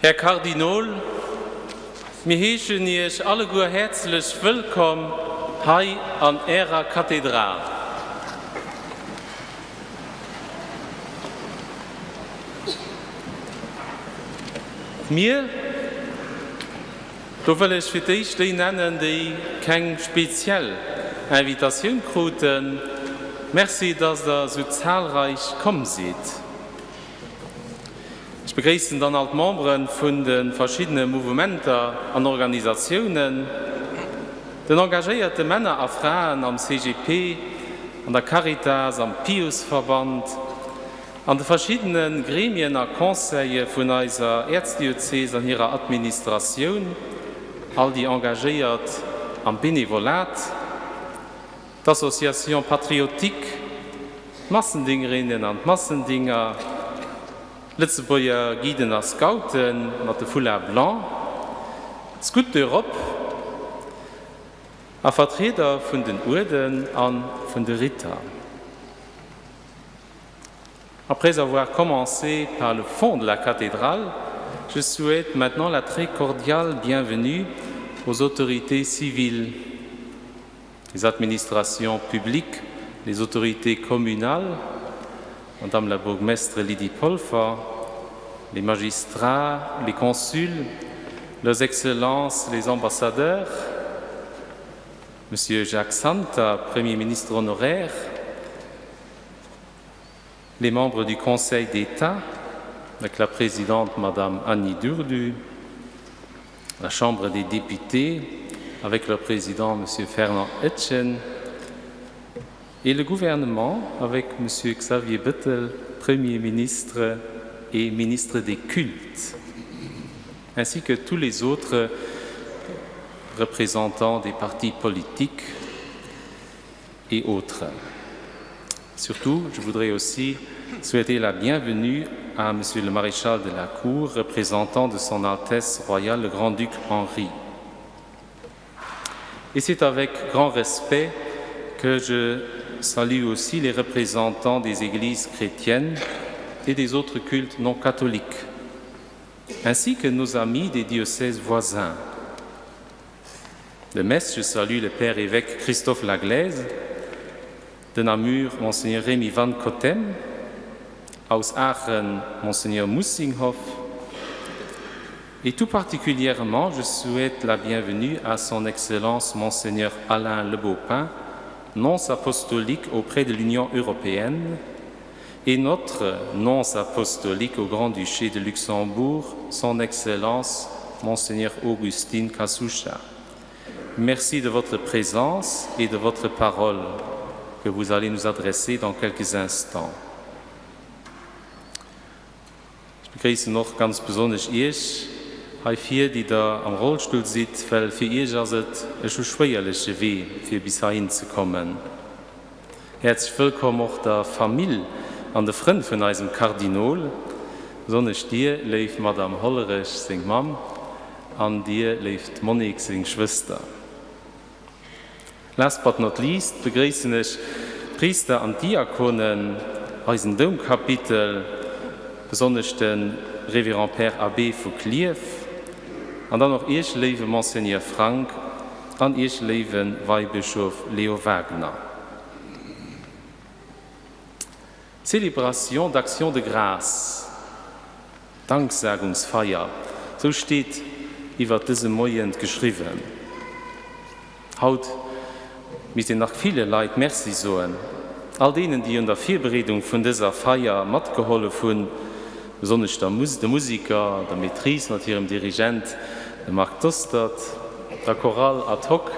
Herr Kardinal, wir heißen euch alle gut herzlich willkommen hier an Ihrer Kathedrale. Mir, da will ich für dich die nennen, die keine spezielle Invitation kriegen. Merci, dass ihr so zahlreich kommen seid. Ich begrüße dann als Membres von den verschiedenen Movementen und Organisationen, den engagierten Männer und Frauen am CGP, an der Caritas, am Pius-Verband, an den verschiedenen Gremien und Conseils von unserer Erzdiözese und ihrer Administration, all die engagiert am Benevolat, die Association Patriotique, Massendingerinnen und Massendinger, Lützeburger Guiden und Scouten mit der Foulard Blanc, Scout d'Europe, und Vertreter von den Orden und von der Ritter. Après avoir commencé par le fond de la cathédrale, je souhaite maintenant la très cordiale bienvenue aux autorités civiles, les administrations publiques, les autorités communales, Madame la bourgmestre Lydie Polfer, les magistrats, les consuls, leurs excellences, les ambassadeurs, Monsieur Jacques Santa, Premier ministre honoraire, les membres du Conseil d'État, avec la présidente Madame Annie Durdu, la Chambre des députés, avec le président Monsieur Fernand Etchen, et le gouvernement avec M. Xavier Bettel, Premier ministre et ministre des cultes, ainsi que tous les autres représentants des partis politiques et autres. Surtout, je voudrais aussi souhaiter la bienvenue à M. le maréchal de la Cour, représentant de Son Altesse royale le Grand-Duc Henri. Et c'est avec grand respect que je salue aussi les représentants des églises chrétiennes et des autres cultes non catholiques, ainsi que nos amis des diocèses voisins. De Metz, je salue le père évêque Christophe Laglaise, de Namur, Monseigneur Rémy van Cotem, aus Aachen, Monseigneur Mussinghoff, et tout particulièrement, je souhaite la bienvenue à son Excellence Monseigneur Alain Lebaupin, nonce apostolique auprès de l'Union européenne, et notre nonce apostolique au Grand-Duché de Luxembourg, son Excellence Monseigneur Augustin Kasusha. Merci de votre présence et de votre parole que vous allez nous adresser dans quelques instants. Ich begrüße noch ganz besonders euch, hier, die da am Rollstuhl sitzt, weil für ihr ist es ein schon schwerlicher Weg, für bis dahin zu kommen. Herzlich willkommen auch der Familie und der Freund von unserem Kardinal. Besonders dir lebt Madame Hollerich, seine Mom, und dir lebt Monique, seine Schwester. Last but not least begrüßen ich Priester und Diakonen aus dem Domkapitel, besonders den Reverend Père Abbé von Kliev, und dann noch ich lebe Monseigneur Frank und ich lebe Weihbischof Leo Wagner. Célébration d'Action de Grâce, Danksagungsfeier, so steht über diesen Morgen geschrieben. Haut mit den nach vielen Leuten Merci sagen, all denen, die in der Vorbereitung von dieser Feier mitgeholfen haben, besonders der Musiker, der Maîtrise, natürlich dem Dirigent, der Marc Dostert, der Choral ad hoc,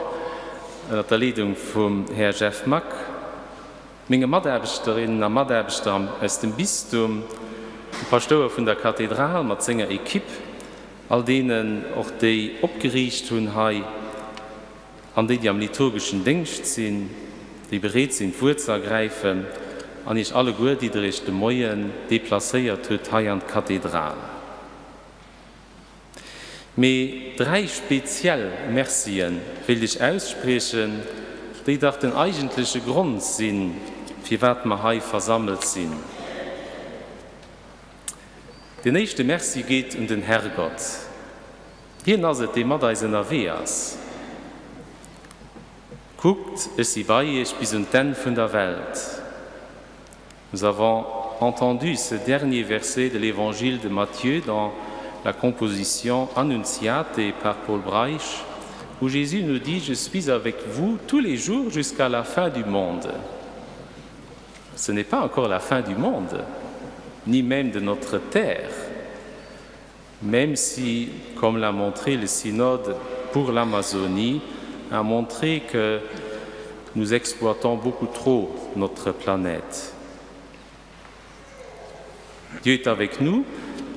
der Leitung von Herrn Jeff Mack, meine Mitarbeterinnen und Mitarbeiter aus dem Bistum, die Pastoren von der Kathedrale mit seiner Equipe, all denen auch die abgerichtet haben, an die am liturgischen Dienst sind, die bereit sind, vorzugreifen, und ich alle gut, die durch den Morgen deplaciert hat, hier an die Kathedrale. Mit 3 speziell Mercien will ich aussprechen, die doch den eigentlichen Grund sind, für was wir hier versammelt sind. Der nächste Merci geht den Herrgott. Hier naset de mat eisen Aveas. Guckt, es si weich bis un den vun der Welt. Nous avons entendu ce dernier verset de l'évangile de Matthieu dans la composition Annunciate par Paul Breich, où Jésus nous dit « Je suis avec vous tous les jours jusqu'à la fin du monde ». Ce n'est pas encore la fin du monde, ni même de notre terre, même si, comme l'a montré le synode pour l'Amazonie, a montré que nous exploitons beaucoup trop notre planète. Dieu est avec nous,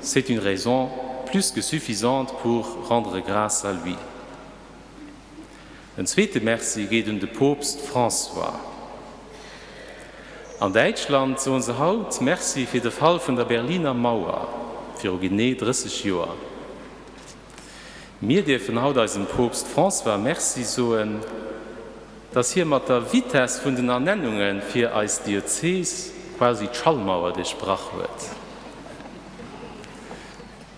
c'est une raison plus que suffisante pour rendre grâce à lui. Ein zweite Merci geht de Papst François. An Deutschland so unser Haut Merci für den Fall von der Berliner Mauer, für genau 30 Jahre. Wir dürfen heute als Papst François Merci sagen, dass hier mit der Vitesse von den Ernennungen für als Diözese quasi die Schallmauer durchbrochen wird.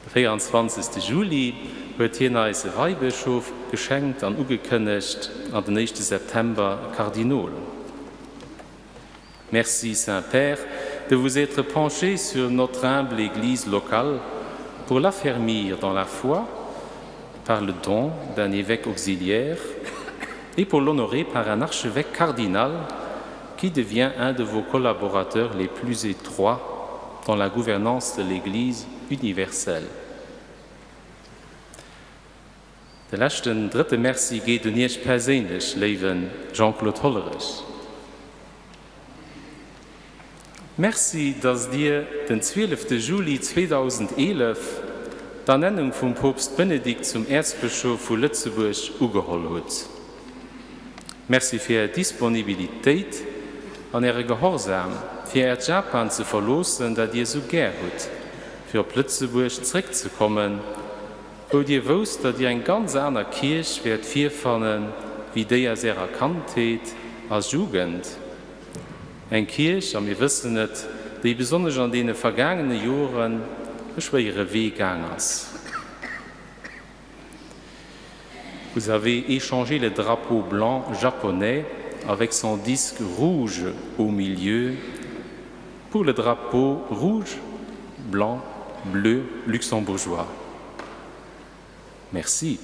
Der 24. Juli wird hier ein Weihbischof geschenkt und angekündigt am 1. September Kardinal. Merci Saint-Père de vous être penché sur notre humble Église locale pour l'affermir dans la foi par le don d'un évêque auxiliaire et pour l'honorer par un archevêque cardinal qui devient un de vos collaborateurs les plus étroits dans la gouvernance de l'Église universelle. Der letzte dritte Merci geht an ihr persönlich, lieber Jean-Claude Hollerich. Merci, dass dir den 12. Juli 2011 die Ernennung vom Papst Benedikt zum Erzbischof von Lützeburg angeholt hat. Merci für ihre Disponibilität und ihre Gehorsam, für ihr Japan zu verlassen, das ihr so gern hat, für auf Lützeburg zurückzukommen, wo ihr wisst, dass ihr eine ganz andere Kirche wird vierfahren, wie die ihr sehr erkannt habt als Jugend. Eine Kirche, und wir wissen nicht, die besonders an den vergangenen Jahren einen schweren Weg gegangen ist. Vous avez échangé le drapeau blanc japonais avec son disque rouge au milieu pour le drapeau rouge, blanc, bleu luxembourgeois. Merci.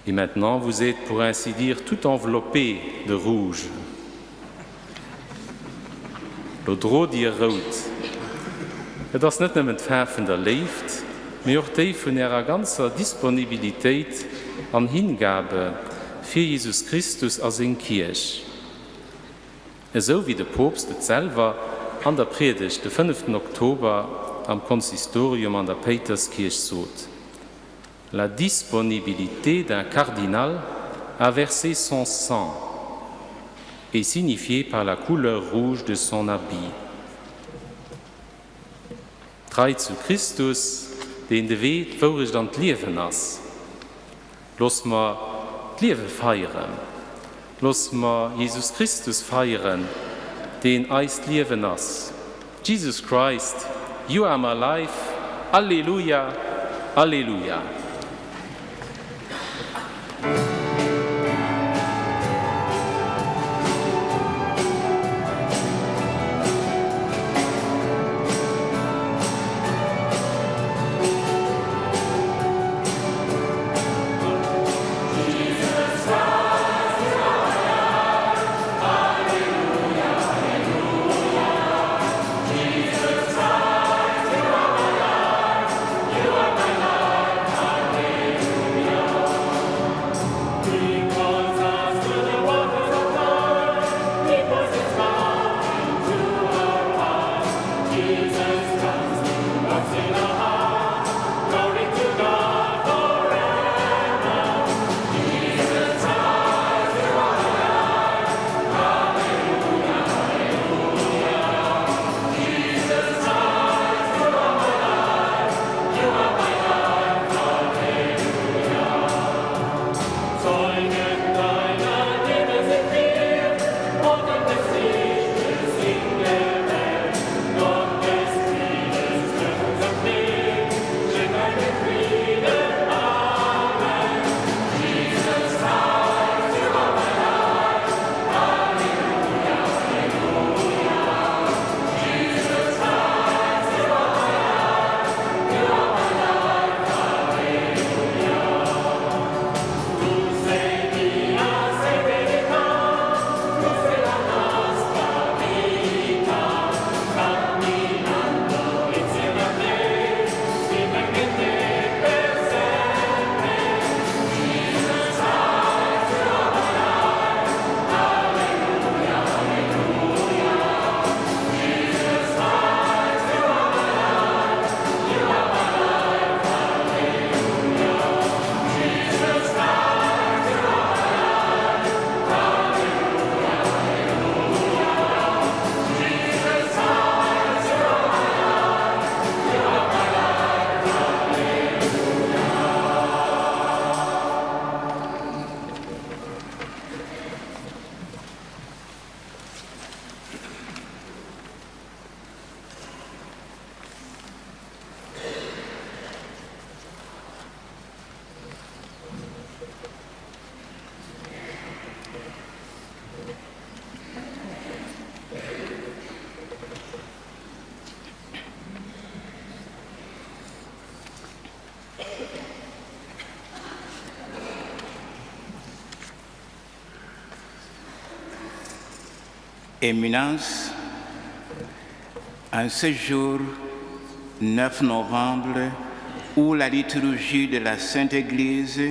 Et maintenant, vous êtes, pour ainsi dire, tout enveloppé de rouge. Le droit d'y rood. Het is niet met het van der leeft, maar ook die van ihrer ganzen Disponibilität an Hingabe für Jesus Christus als in Kirche. So wie der Papst selber an der Predigt, den 5. Oktober am Konsistorium an der Peterskirche sagt. La disponibilité d'un cardinal à verser son sang est signifiée par la couleur rouge de son habit. Trei zu Christus, den de weet vorig dan het leven is. Los ma het leven feiern. Los ma Jesus Christus feiern, den eist leven is. Jesus Christ, you are my life. Alleluia, Alleluia. Éminence, en ce jour 9 novembre, où la liturgie de la Sainte Église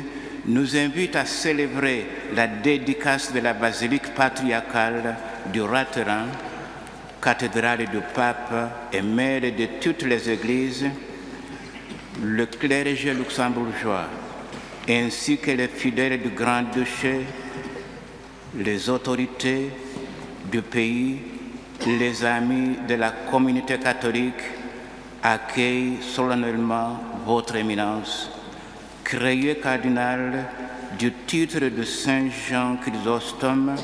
nous invite à célébrer la dédicace de la basilique patriarcale du Lateran, cathédrale du pape et mère de toutes les églises, le clergé luxembourgeois, ainsi que les fidèles du Grand-Duché, les autorités du pays, les amis de la communauté catholique accueillent solennellement votre éminence, créé cardinal du titre de Saint Jean Chrysostome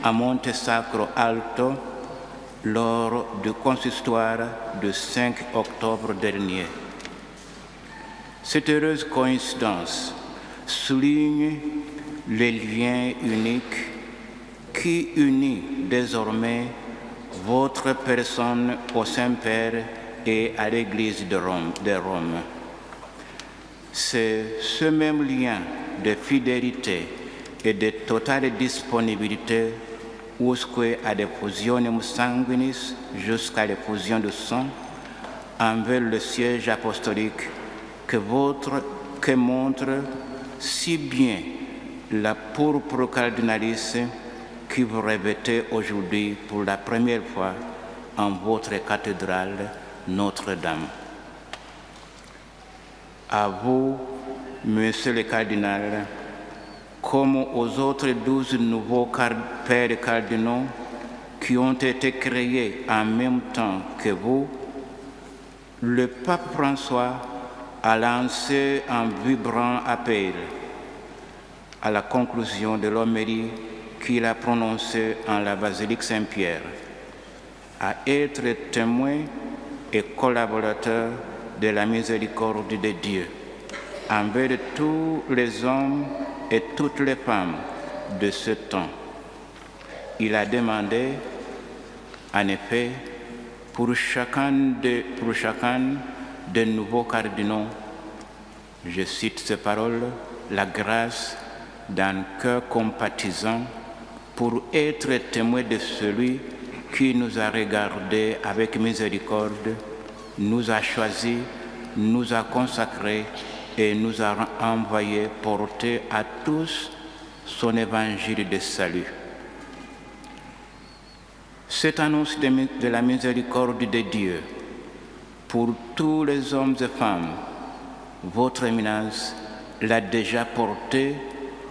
à Monte Sacro Alto lors du consistoire du 5 octobre dernier. Cette heureuse coïncidence souligne les liens uniques qui unit désormais votre personne au Saint-Père et à l'Église de Rome. C'est ce même lien de fidélité et de totale disponibilité usque ad effusionem sanguinis jusqu'à l'effusion de sang envers le siège apostolique que montre si bien la pourpre cardinalice qui vous revêtez aujourd'hui pour la première fois en votre cathédrale Notre-Dame. À vous, Monsieur le Cardinal, comme aux autres 12 nouveaux pères cardinaux qui ont été créés en même temps que vous, le pape François a lancé un vibrant appel à la conclusion de l'homélie qu'il a prononcée en la basilique Saint-Pierre, à être témoin et collaborateur de la miséricorde de Dieu envers tous les hommes et toutes les femmes de ce temps. Il a demandé, en effet, pour chacun des nouveaux cardinaux, je cite ces paroles, la grâce d'un cœur compatissant pour être témoin de celui qui nous a regardés avec miséricorde, nous a choisis, nous a consacrés et nous a envoyés porter à tous son évangile de salut. Cette annonce de la miséricorde de Dieu pour tous les hommes et femmes, votre éminence l'a déjà portée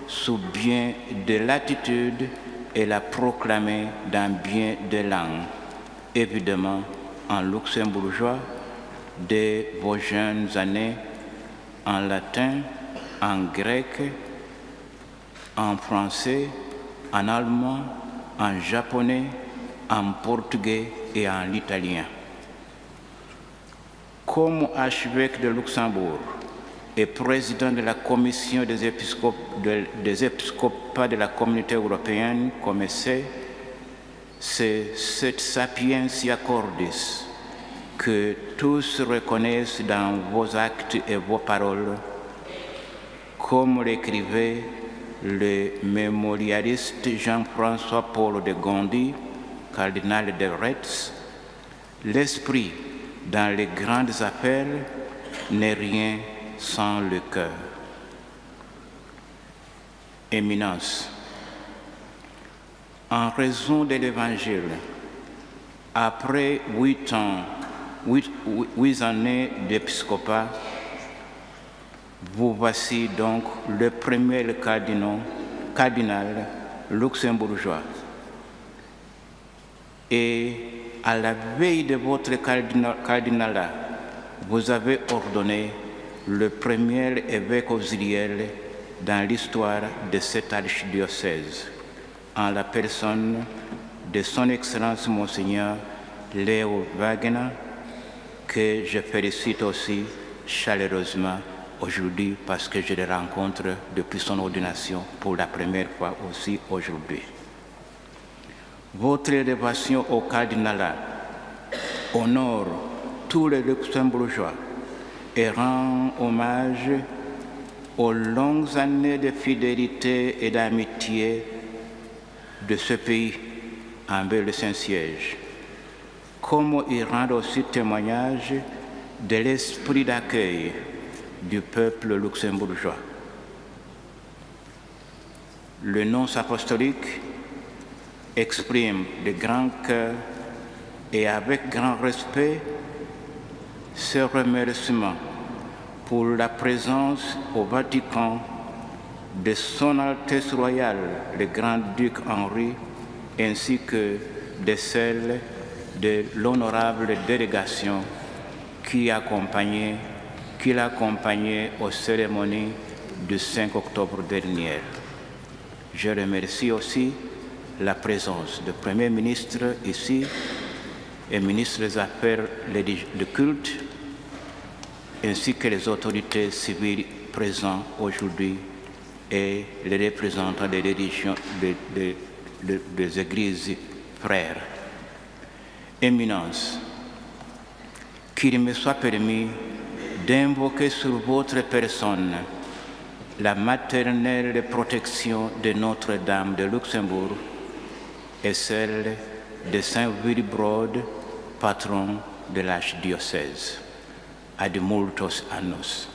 sous bien de latitude et l'a proclamée dans bien des langues, évidemment en luxembourgeois dès vos jeunes années, en latin, en grec, en français, en allemand, en japonais, en portugais et en italien. Comme archevêque de Luxembourg et président de la commission des épiscopats de la Communauté européenne, comme c'est cette sapientia cordis que tous reconnaissent dans vos actes et vos paroles, comme l'écrivait le mémorialiste Jean-François Paul de Gondi, cardinal de Retz, l'esprit dans les grandes affaires n'est rien sans le cœur. Éminence, en raison de l'Évangile, après 8 années d'épiscopat, vous voici donc le premier cardinal luxembourgeois. Et à la veille de votre cardinalat, vous avez ordonné le premier évêque auxiliaire dans l'histoire de cette archidiocèse, en la personne de son Excellence Monseigneur Léo Wagner, que je félicite aussi chaleureusement aujourd'hui parce que je le rencontre depuis son ordination pour la première fois aussi aujourd'hui. Votre élévation au cardinalat honore tous les luxembourgeois et rend hommage aux longues années de fidélité et d'amitié de ce pays envers le Saint-Siège. Comment y rendre aussi témoignage de l'esprit d'accueil du peuple luxembourgeois. Le nonce apostolique exprime de grand cœur et avec grand respect ses remerciements pour la présence au Vatican de Son Altesse Royale, le Grand-Duc Henri, ainsi que de celle de l'honorable délégation qui l'a accompagné aux cérémonies du 5 octobre dernier. Je remercie aussi la présence du Premier ministre ici et ministre des Affaires de culte, ainsi que les autorités civiles présentes aujourd'hui et les représentants des religions des églises frères. Éminence, qu'il me soit permis d'invoquer sur votre personne la maternelle protection de Notre-Dame de Luxembourg et celle de Saint Willibrord, patron de l'archidiocèse. Ad multos annos.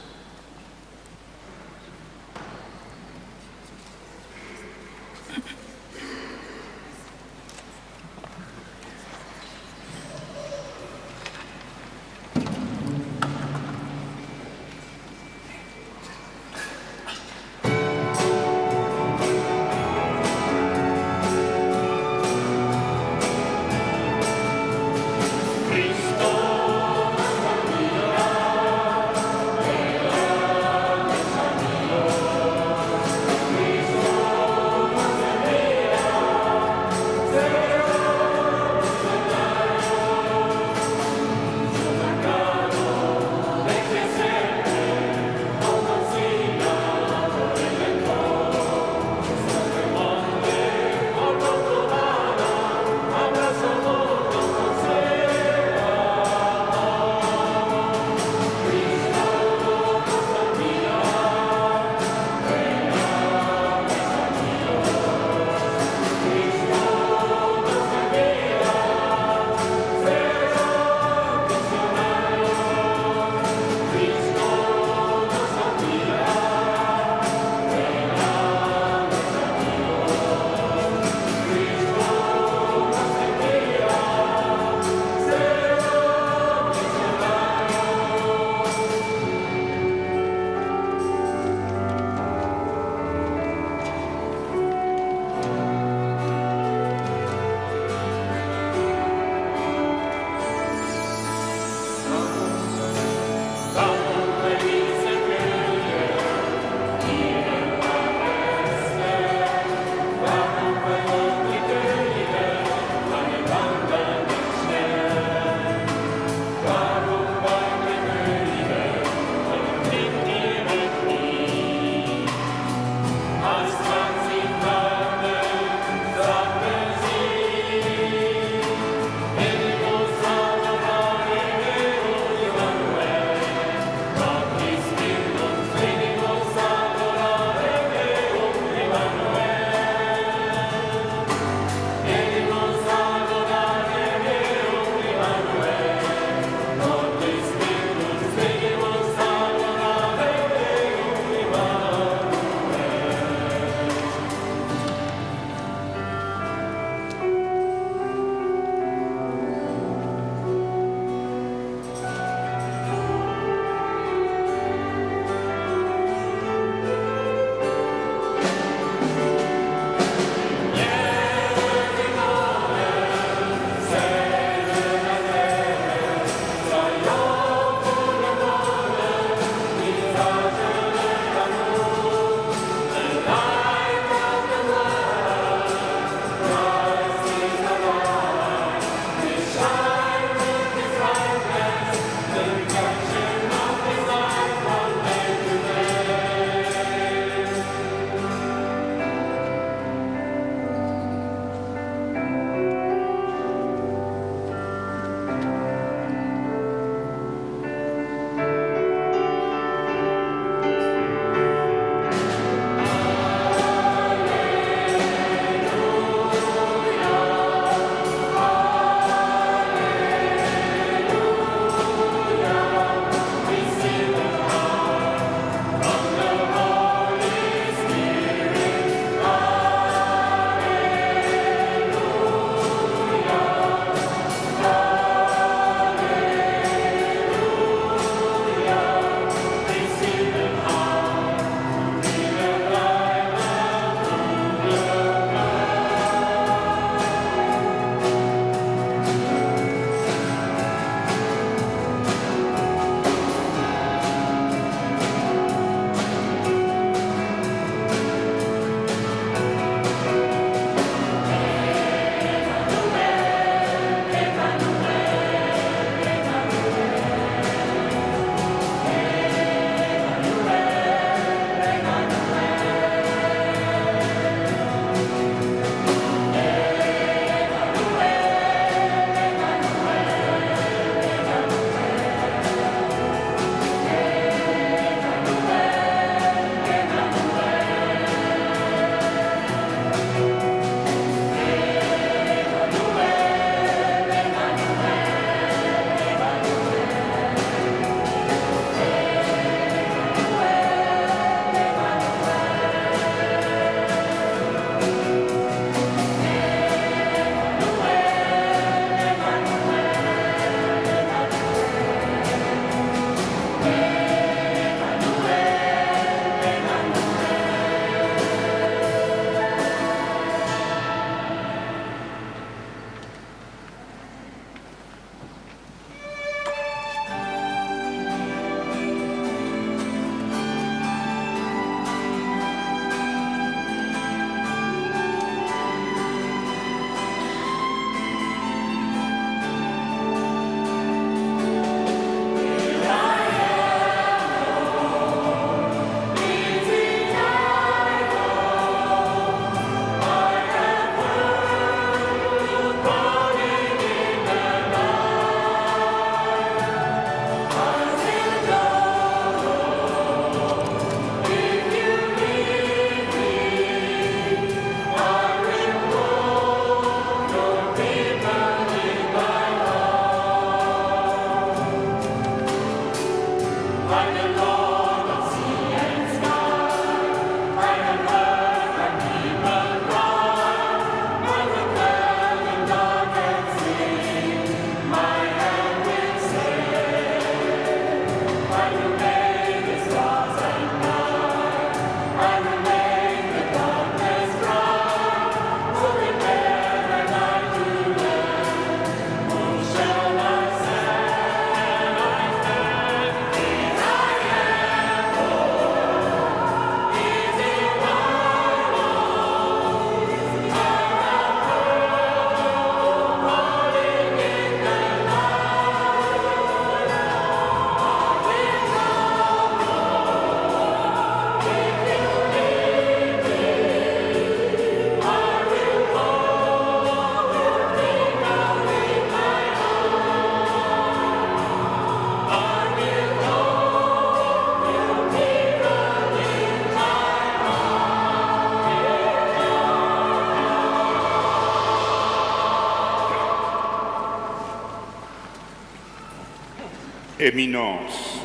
Éminence,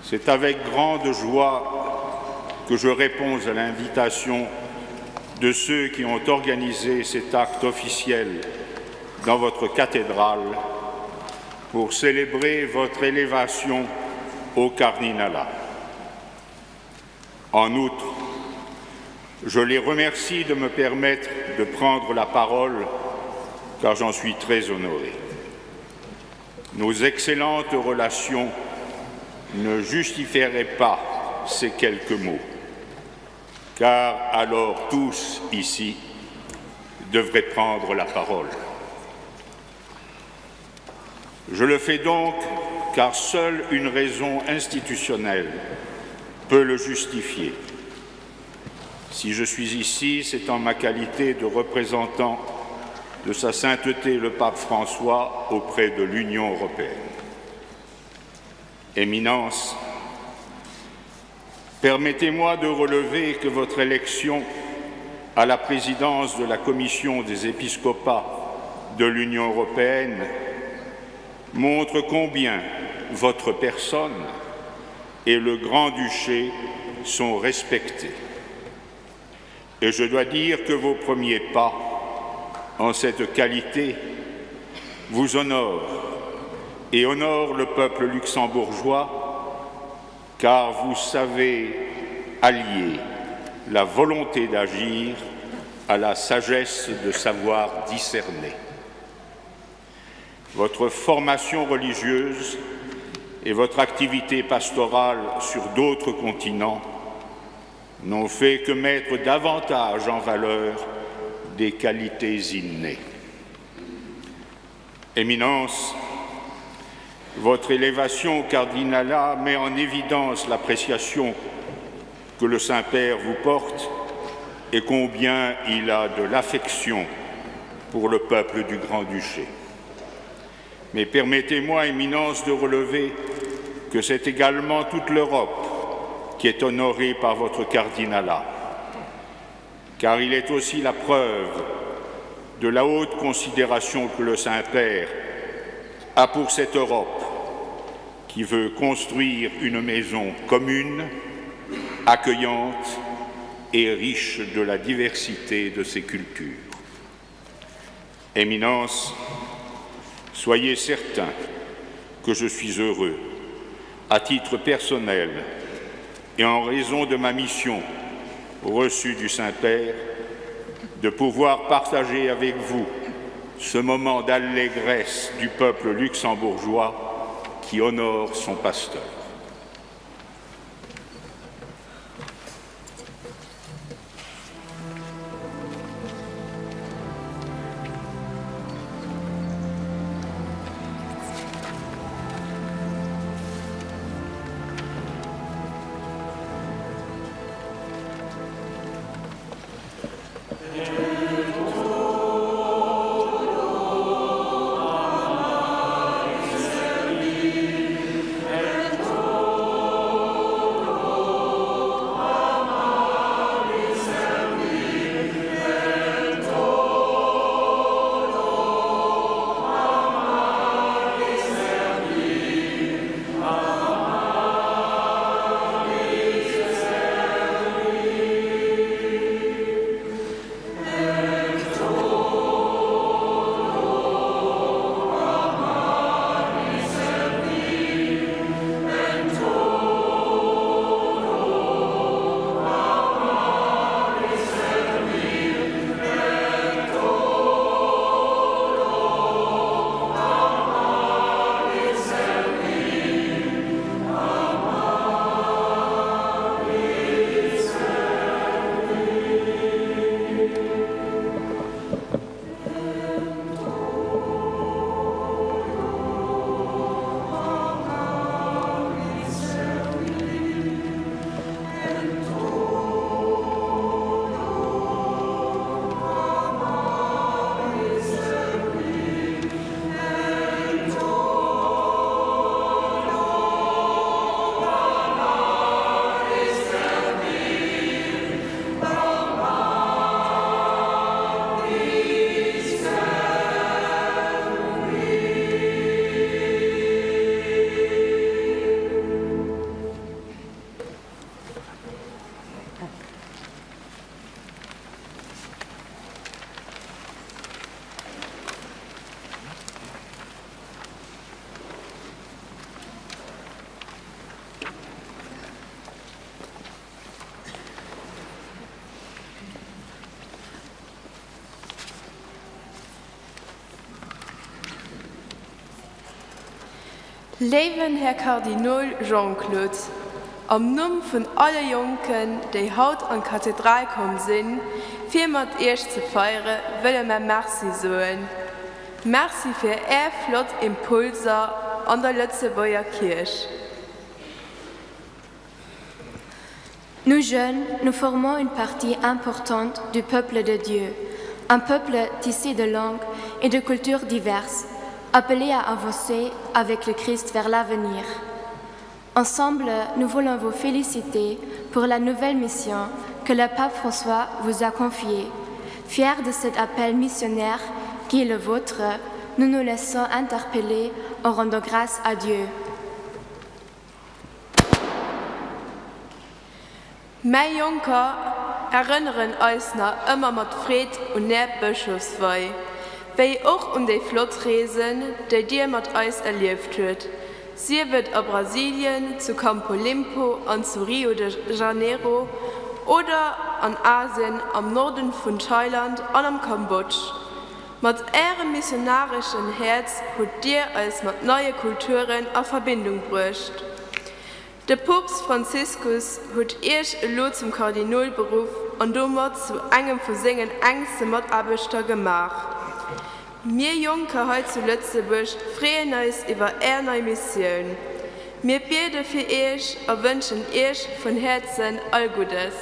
c'est avec grande joie que je réponds à l'invitation de ceux qui ont organisé cet acte officiel dans votre cathédrale pour célébrer votre élévation au cardinalat. En outre, je les remercie de me permettre de prendre la parole car j'en suis très honoré. Nos excellentes relations ne justifieraient pas ces quelques mots, car alors tous ici devraient prendre la parole. Je le fais donc car seule une raison institutionnelle peut le justifier. Si je suis ici, c'est en ma qualité de représentant de Sa Sainteté le Pape François auprès de l'Union européenne. Éminence, permettez-moi de relever que votre élection à la présidence de la Commission des épiscopats de l'Union européenne montre combien votre personne et le Grand-Duché sont respectés. Et je dois dire que vos premiers pas en cette qualité vous honorent et honorent le peuple luxembourgeois, car vous savez allier la volonté d'agir à la sagesse de savoir discerner. Votre formation religieuse et votre activité pastorale sur d'autres continents n'ont fait que mettre davantage en valeur des qualités innées. Éminence, votre élévation au cardinalat met en évidence l'appréciation que le Saint-Père vous porte et combien il a de l'affection pour le peuple du Grand-Duché. Mais permettez-moi, Éminence, de relever que c'est également toute l'Europe qui est honorée par votre cardinalat, car il est aussi la preuve de la haute considération que le Saint-Père a pour cette Europe qui veut construire une maison commune, accueillante et riche de la diversité de ses cultures. Éminence, soyez certains que je suis heureux, à titre personnel et en raison de ma mission reçue du Saint-Père, de pouvoir partager avec vous ce moment d'allégresse du peuple luxembourgeois qui honore son pasteur. Leben Herr Kardinal Jean-Claude, am Namen von allen Jungen, die heute an die Kathedrale gekommen sind, für mit euch zu feiern, will ich mir Merci sagen. Merci für eure flott Impulse an der Lützeburger Kirche. Nous jeunes, nous formons une partie importante du peuple de Dieu, un peuple tissé de langues et de cultures diverses, appelé à avancer avec le Christ vers l'avenir. Ensemble, nous voulons vous féliciter pour la nouvelle mission que le pape François vous a confiée. Fiers de cet appel missionnaire qui est le vôtre, nous nous laissons interpeller en rendant grâce à Dieu. Mein Junker erinnern uns noch immer mit Fried und Bischofsweih, wie auch die Flotreisen, die dir mit uns erlebt hat. Sie wird in Brasilien, zu Campo Limpo und zu Rio de Janeiro oder in Asien, am Norden von Thailand und am Kambodsch. Mit ihrem missionarischen Herz hat dir uns mit neuen Kulturen in Verbindung gebracht. Der Papst Franziskus hat erst zum Kardinalberuf und damit zu einem von seinen engsten Mitarbeitern gemacht. Wir Jungen heute zu Lützeburg freuen uns über eure neue Mission. Wir beten für euch und wünschen euch von Herzen all Gutes.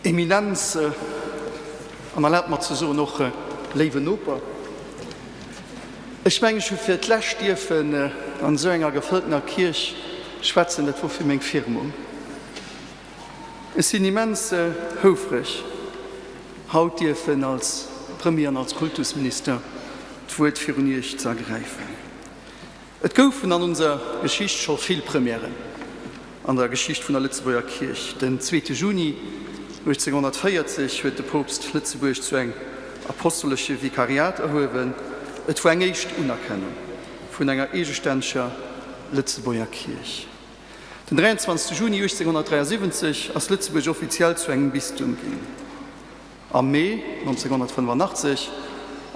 Eminenz, man lernt man so noch Leben Oper. Ich meine, schon für die Lächtiefen an so einer gefüllten Kirche schwätzen, das war für meine Firmung. Es sind immens hilfreich, Hautdiefen als Premier und als Kultusminister das Wort für uns zu ergreifen. Es gaufen an unserer Geschichte schon viele Premieren, an der Geschichte von der Lützeburger Kirche. Den 2. Juni 1840 hat der Papst Lützeburg zu einem apostolischen Vikariat erhoben. Es war eine erste Anerkennung von einer eigenständigen Lützeburger Kirche. Den 23. Juni 1873 ist Lützeburg offiziell zu einem Bistum ging. Am Mai 1985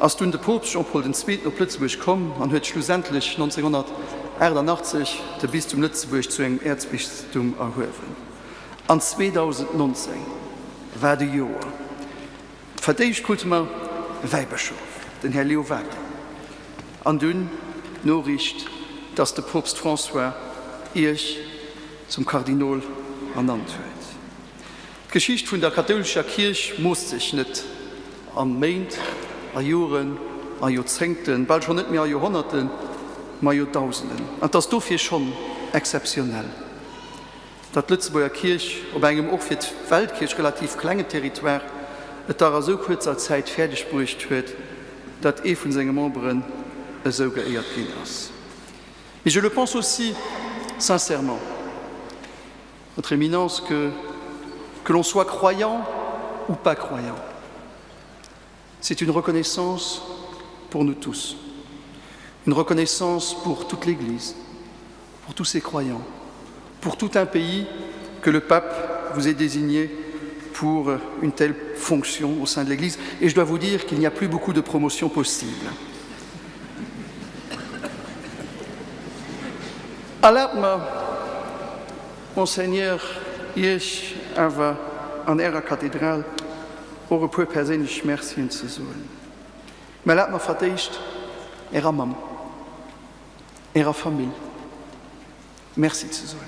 als du der Papst Jean-Paul II. Nach Lützeburg kom und huet schlussendlich 1988 der Bistum Lützeburg zu einem Erzbistum erhoben. An 2019 war de Joer. Verdeigt kulte man Weihbischof, den Herr Leo Wagner. An dünn Nachricht, dass der Papst François ich zum Kardinal ernannt wird. Die Geschichte von der katholischen Kirche muss sich nicht an Meint, an Jahren, an Jahrzehnten, bald schon nicht mehr an Jahrhunderten, aber Jahrtausenden. Und das ist dafür schon exzeptionell. Dass die Lützeburger Kirche auf einem auch für die Weltkirche relativ kleinen Territoire da so kurzer Zeit fertig gebracht wird, dass von seinen Membern so geehrt ist. Mais je le pense aussi sincèrement, Votre Éminence, que l'on soit croyant ou pas croyant, c'est une reconnaissance pour nous tous, une reconnaissance pour toute l'Église, pour tous ses croyants, pour tout un pays que le pape vous ait désigné pour une telle fonction au sein de l'Église. Et je dois vous dire qu'il n'y a plus beaucoup de promotions possibles. Erlaubt mir, Monseigneur, ich aber an Ihrer Kathedrale auch ein paar persönliche Schmerzchen zu sagen. Mir erlaubt mir verdicht, Ihrer Mama, Ihrer Familie, merci zu sagen.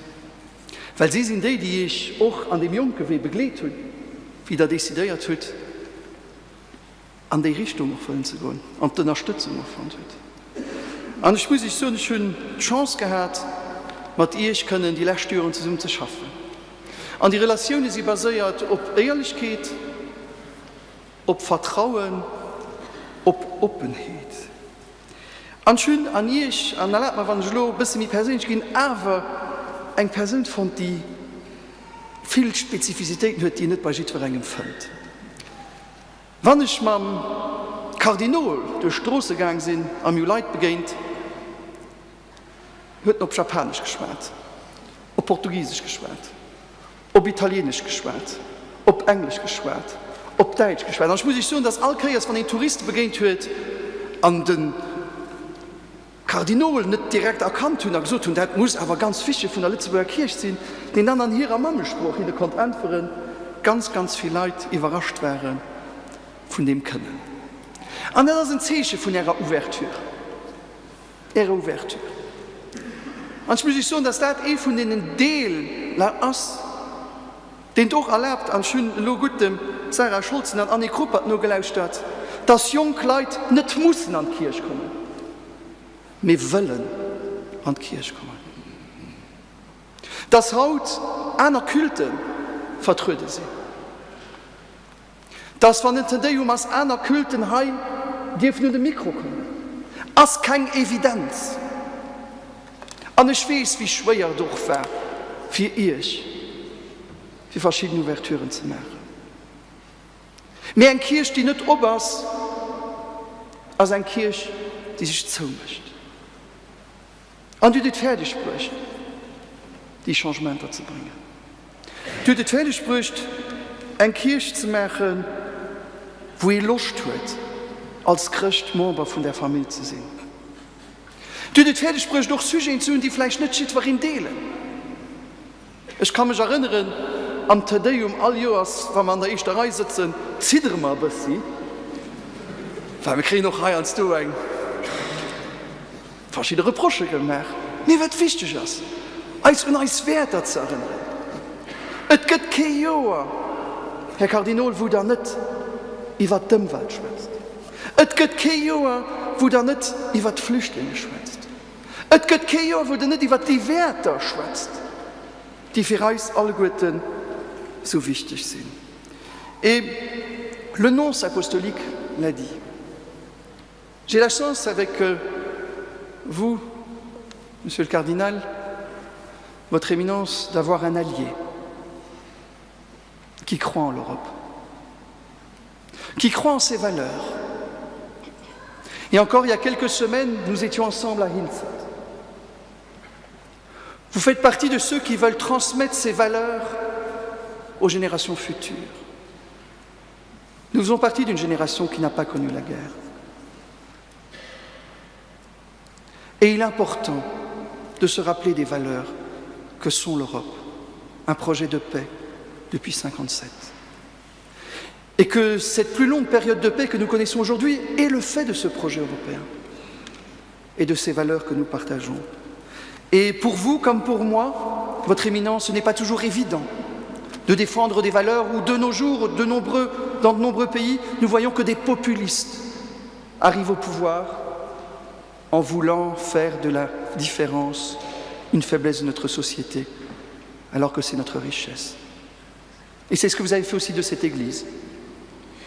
Weil Sie sind die ich auch an dem Jungen begleitet habe, wie der dezidiert hat, an die Richtung zu gehen und die Unterstützung gefunden hat. Und ich muss sagen, ich habe die Chance gehabt, mit ihr können die Lehrstüren zusammen zu schaffen. Und die Relation ist basiert auf Ehrlichkeit, auf Vertrauen, auf Offenheit. Und schön an ihr, an der Leute, wenn ich ein bisschen mehr persönlich gehe, aber eine Person von die viele Spezifizitäten hat, die nicht bei jedem findet. Wenn ich mit dem Kardinal durch die Straße gegangen bin, am Leute begegnet, hat auf Japanisch geschwärzt, auf Portugiesisch geschwärzt, auf Italienisch geschwärzt, auf Englisch geschwärzt, auf Deutsch geschwärzt. Und ich muss sagen, dass alle Kreis von den Touristen begegnet hat, an den Kardinal nicht direkt erkannt und gesagt haben, das muss aber ganz wichtig von der Lützeburger Kirche sein, den dann an ihrer Mannensprache in der konnte antworten, ganz viele Leute überrascht waren von dem Können. Und das ist ein Zeichen von ihrer Ouvertüre. Ihre Ouvertüre. Und ich muss sagen, dass das von den Teilen ist, den doch erlaubt, an schön gutem Sarah Schulzen und Annie Kruppert nur gelauscht hat, dass junge Leute nicht müssen an die Kirche kommen. Wir wollen an die Kirche kommen. Das Haut einer Kulte vertröde sie. Das von den Tedeum aus einer Kulten heim, die von dem Mikro kommen. Das ist keine Evidenz. Und ich weiß, wie schwer doch war, für euch, für verschiedene Ouvertüren zu machen. Mehr eine Kirche, die nicht oberst, als eine Kirche, die sich zumischt. Und die das fertig spricht, die Changements zu bringen. Die das fertig spricht, eine Kirche zu machen, wo ihr Lust hat, als Christ Member von der Familie zu sein. Die das fertig spricht, durch Sujet zu, die vielleicht nicht shit warin delen. Ich kann mich erinnern, am Tedeum all Jahres, wenn wir an der ersten Reihe sitzen, zittern wir ein bisschen. Weil wir kriegen noch rein als du ein. Verschiedene Reproche gemacht. Mir wird wichtig ist, als uns Wert zu erinnern. Es gibt kein Jahr, Herr Kardinal, wo da nicht über die Welt schwätzt. Es gibt kein Jahr, wo da nicht über die Flüchtlinge schwätzt. Es gibt kein Jahr, wo da nicht über die Werte schwätzt, die für uns alle Guten so wichtig sind. Et le nonce apostolique l'a dit. J'ai la chance avec vous, Monsieur le Cardinal, Votre Éminence, d'avoir un allié qui croit en l'Europe, qui croit en ses valeurs. Et encore il y a quelques semaines, nous étions ensemble à Hilsad. Vous faites partie de ceux qui veulent transmettre ces valeurs aux générations futures. Nous faisons partie d'une génération qui n'a pas connu la guerre. Et il est important de se rappeler des valeurs que sont l'Europe, un projet de paix depuis 1957. Et que cette plus longue période de paix que nous connaissons aujourd'hui est le fait de ce projet européen et de ces valeurs que nous partageons. Et pour vous, comme pour moi, votre éminence, ce n'est pas toujours évident de défendre des valeurs où, de nos jours, dans de nombreux pays, nous voyons que des populistes arrivent au pouvoir en voulant faire de la différence une faiblesse de notre société, alors que c'est notre richesse. Et c'est ce que vous avez fait aussi de cette Église.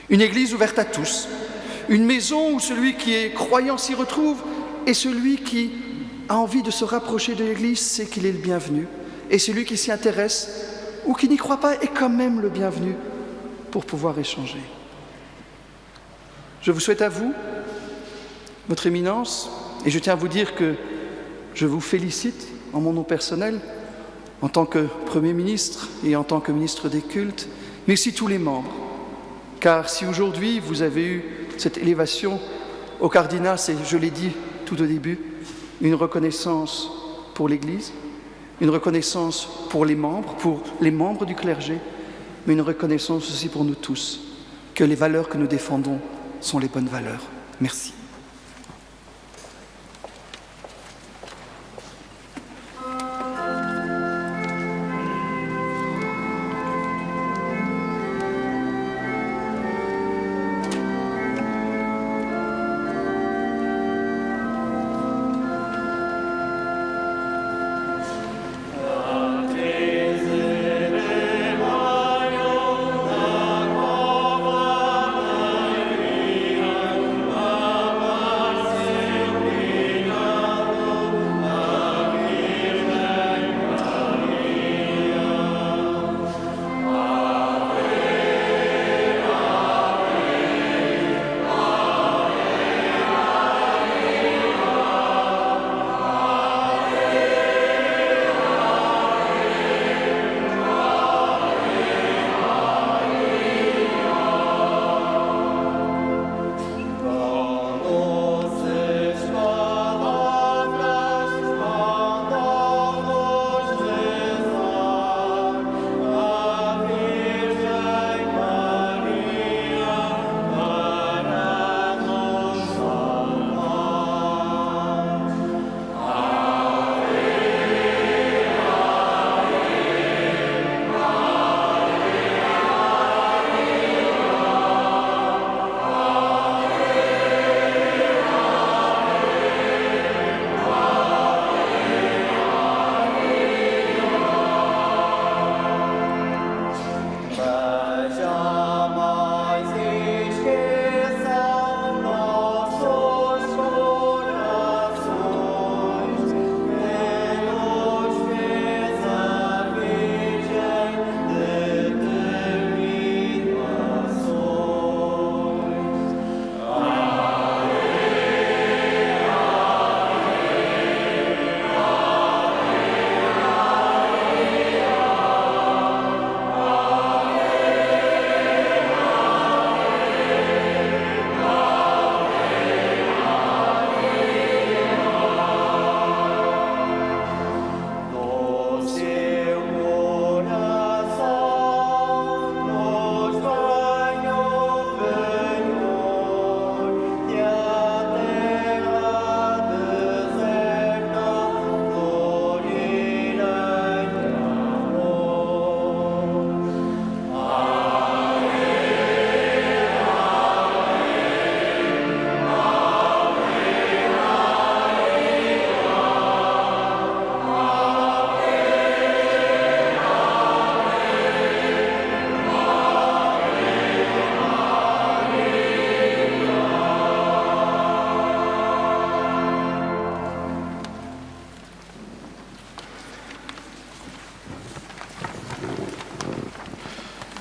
Une Église ouverte à tous, une maison où celui qui est croyant s'y retrouve et celui qui a envie de se rapprocher de l'Église sait qu'il est le bienvenu. Et celui qui s'y intéresse ou qui n'y croit pas est quand même le bienvenu pour pouvoir échanger. Je vous souhaite à vous, votre éminence, et je tiens à vous dire que je vous félicite en mon nom personnel, en tant que Premier ministre et en tant que ministre des cultes, mais aussi tous les membres. Car si aujourd'hui vous avez eu cette élévation au cardinat, c'est, je l'ai dit tout au début, une reconnaissance pour l'Église, une reconnaissance pour les membres du clergé, mais une reconnaissance aussi pour nous tous, que les valeurs que nous défendons sont les bonnes valeurs. Merci.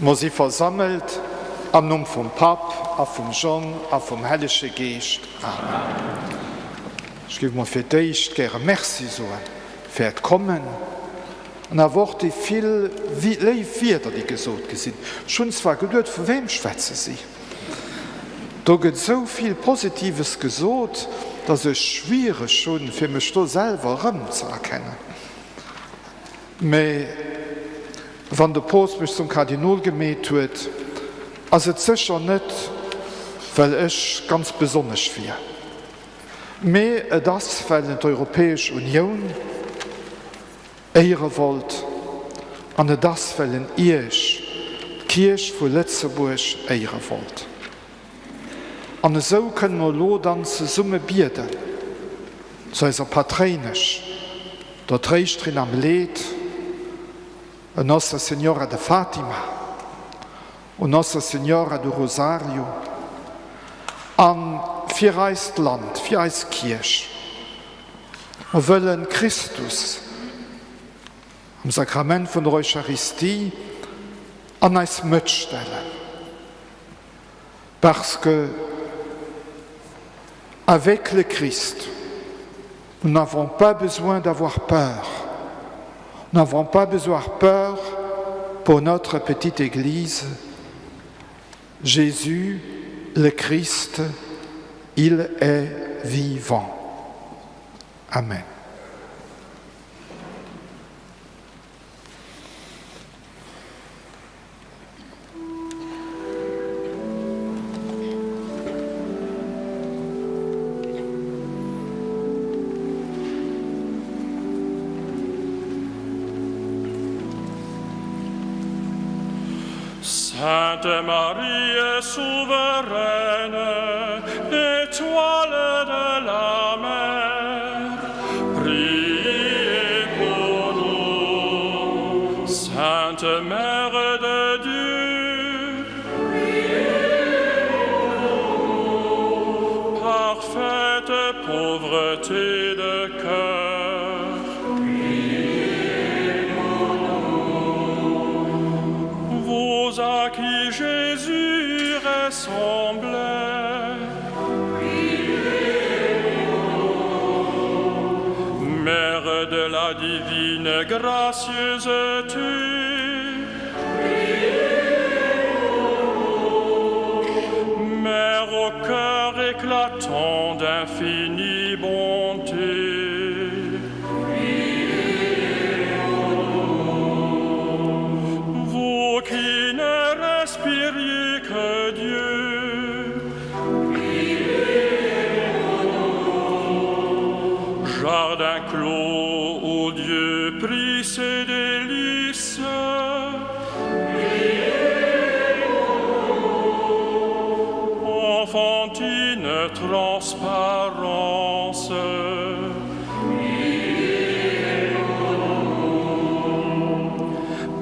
Mo sie versammelt am Numm vom Pap, a vom Jean, a vom Heilige Geist. Amen. Ich gebe mir für dich gerne Merci so für das Kommen. Und da wurde viel wieder die gesagt sind. Schon zwar geduld, für wem schwätze sie? Da gibt so viel Positives gesot, dass es schwierig schon für mich da selber zu erkennen. Aber wenn der Post mich zum Kardinal gemäht wird, also sicher nicht, weil ich ganz besonders wäre. Aber das, weil die Europäische Union ehre wollt, und das, weil ihr die Kirche von Lützeburg ehre wollt. Und so können wir dann zusammen beten, zu unserer Patronisch, der Trägerin am Lied, Nossa Senhora de Fátima und Nossa Senhora do Rosario, an für unser Land, für unsere Kirche. Wir wollen Christus im Sakrament von der Eucharistie an uns mitstellen. Parce que avec le Christ, nous n'avons pas besoin d'avoir peur. Nous n'avons pas besoin de peur pour notre petite Église. Jésus, le Christ, il est vivant. Amen. Sainte Marie souveraine, étoile de la mer, priez pour nous. Sainte Mère de Dieu, priez pour nous. Parfaite pauvreté de cœur, priez pour nous. Vous à qui Jésus ressemblait, Mère de la divine gracieusité, Mère au cœur éclatant d'infinie bonté, vous qui ne respiriez que Dieu, jardin clos où Dieu prit ses délices, enfantine transparence,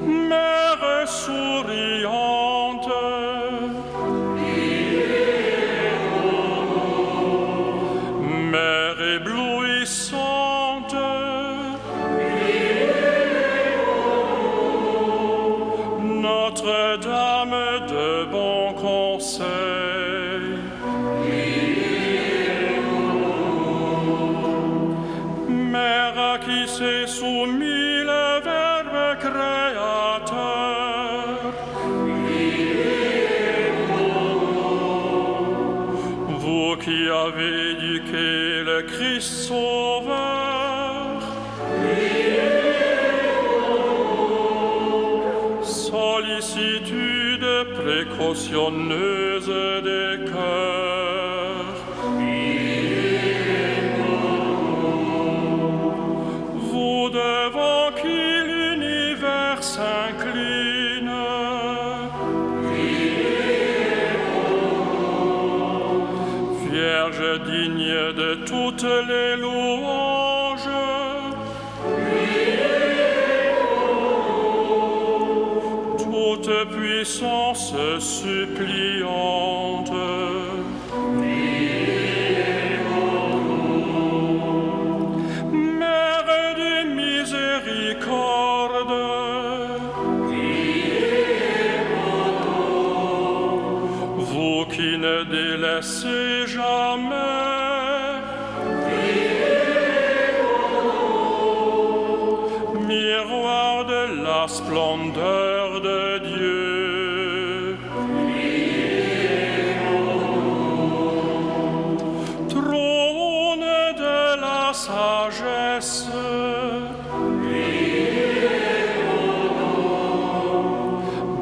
mère souriante, mère éblouissante, Notre-Dame de bon conseil, Mère à qui s'est soumis le Verbe créateur, vous qui avez éduqué le Christ Sauveur, sollicitude précautionneuse des cœurs, vous devant qui l'univers s'incline, Vierge digne de toutes les louanges, toute puissance suppliante, Mère de miséricorde, vous qui ne délaissez jamais, miroir de la splendeur de Dieu, sagesse.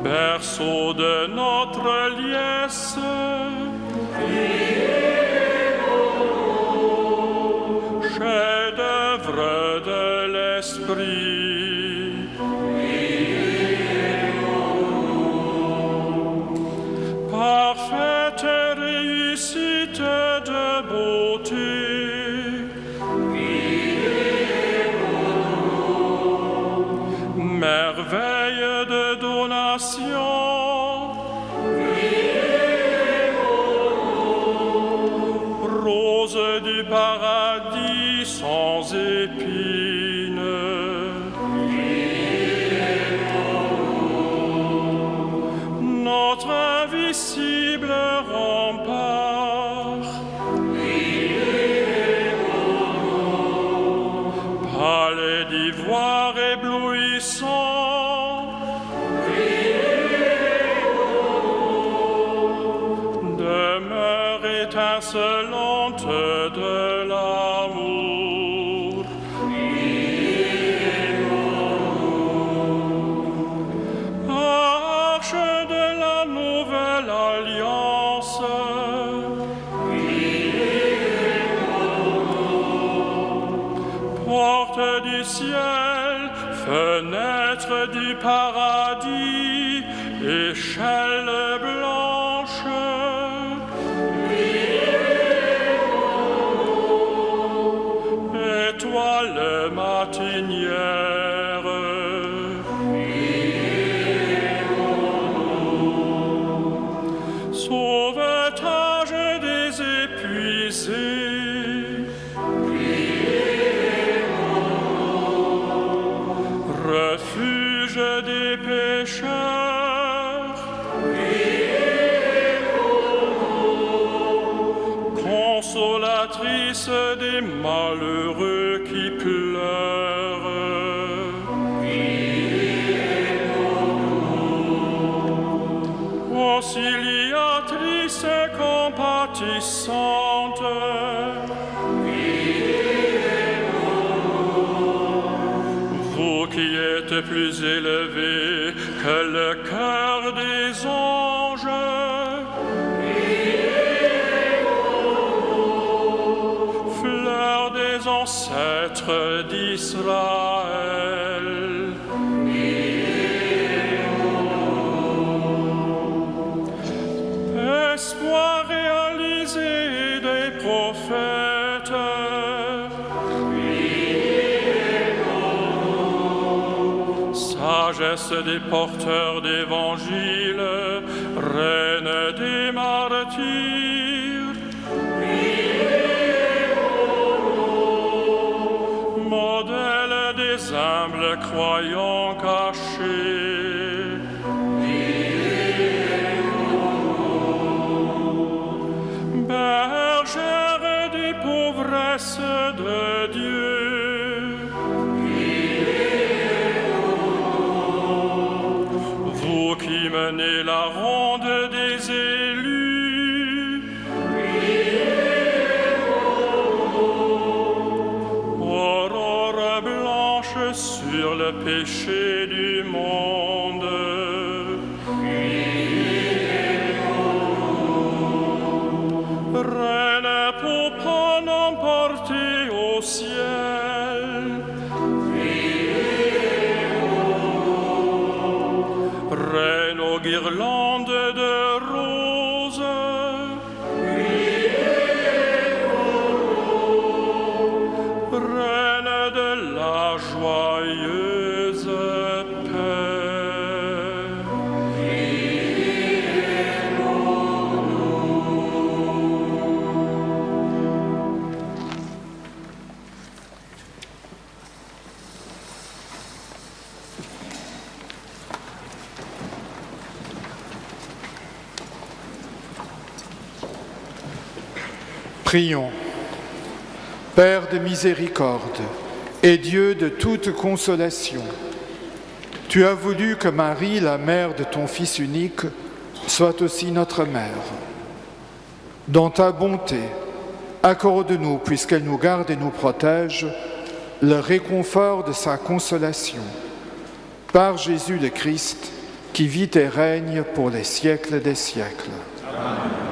Berceau de notre liesse. Chef-d'œuvre de l'esprit. Parfaite réussite de beauté. Merveille de donation. Rose du paradis sans épines. Notre invisible rempart. Palais d'ivoire éblouissant. Demeure étincelante de l'amour. Arche de la nouvelle alliance. Porte du ciel, fenêtre du paradis, échelle blanche. Étoile matinière. Sauvetage des épuisés. Refuge des pécheurs. Consolatrice des malheureux qui pleurent. Auxiliatrice compatissante. Vous qui êtes plus élevés que le cœur des anges. Fleur des ancêtres d'Israël. Espoir réalisé des prophètes. Sagesse des porteurs d'évangile, reine des martyrs. Modèle des humbles croyants cachés. Bergère des pauvresses de Dieu. Vous qui menez la ronde des élus. Aurore blanche sur le péché du monde. Reine pour emporter au ciel. Reine aux guirlandes de roses. Reine de la joyeuse paix. Prions. Père de miséricorde et Dieu de toute consolation, tu as voulu que Marie, la mère de ton Fils unique, soit aussi notre mère. Dans ta bonté, accorde-nous, puisqu'elle nous garde et nous protège, le réconfort de sa consolation, par Jésus le Christ, qui vit et règne pour les siècles des siècles. Amen.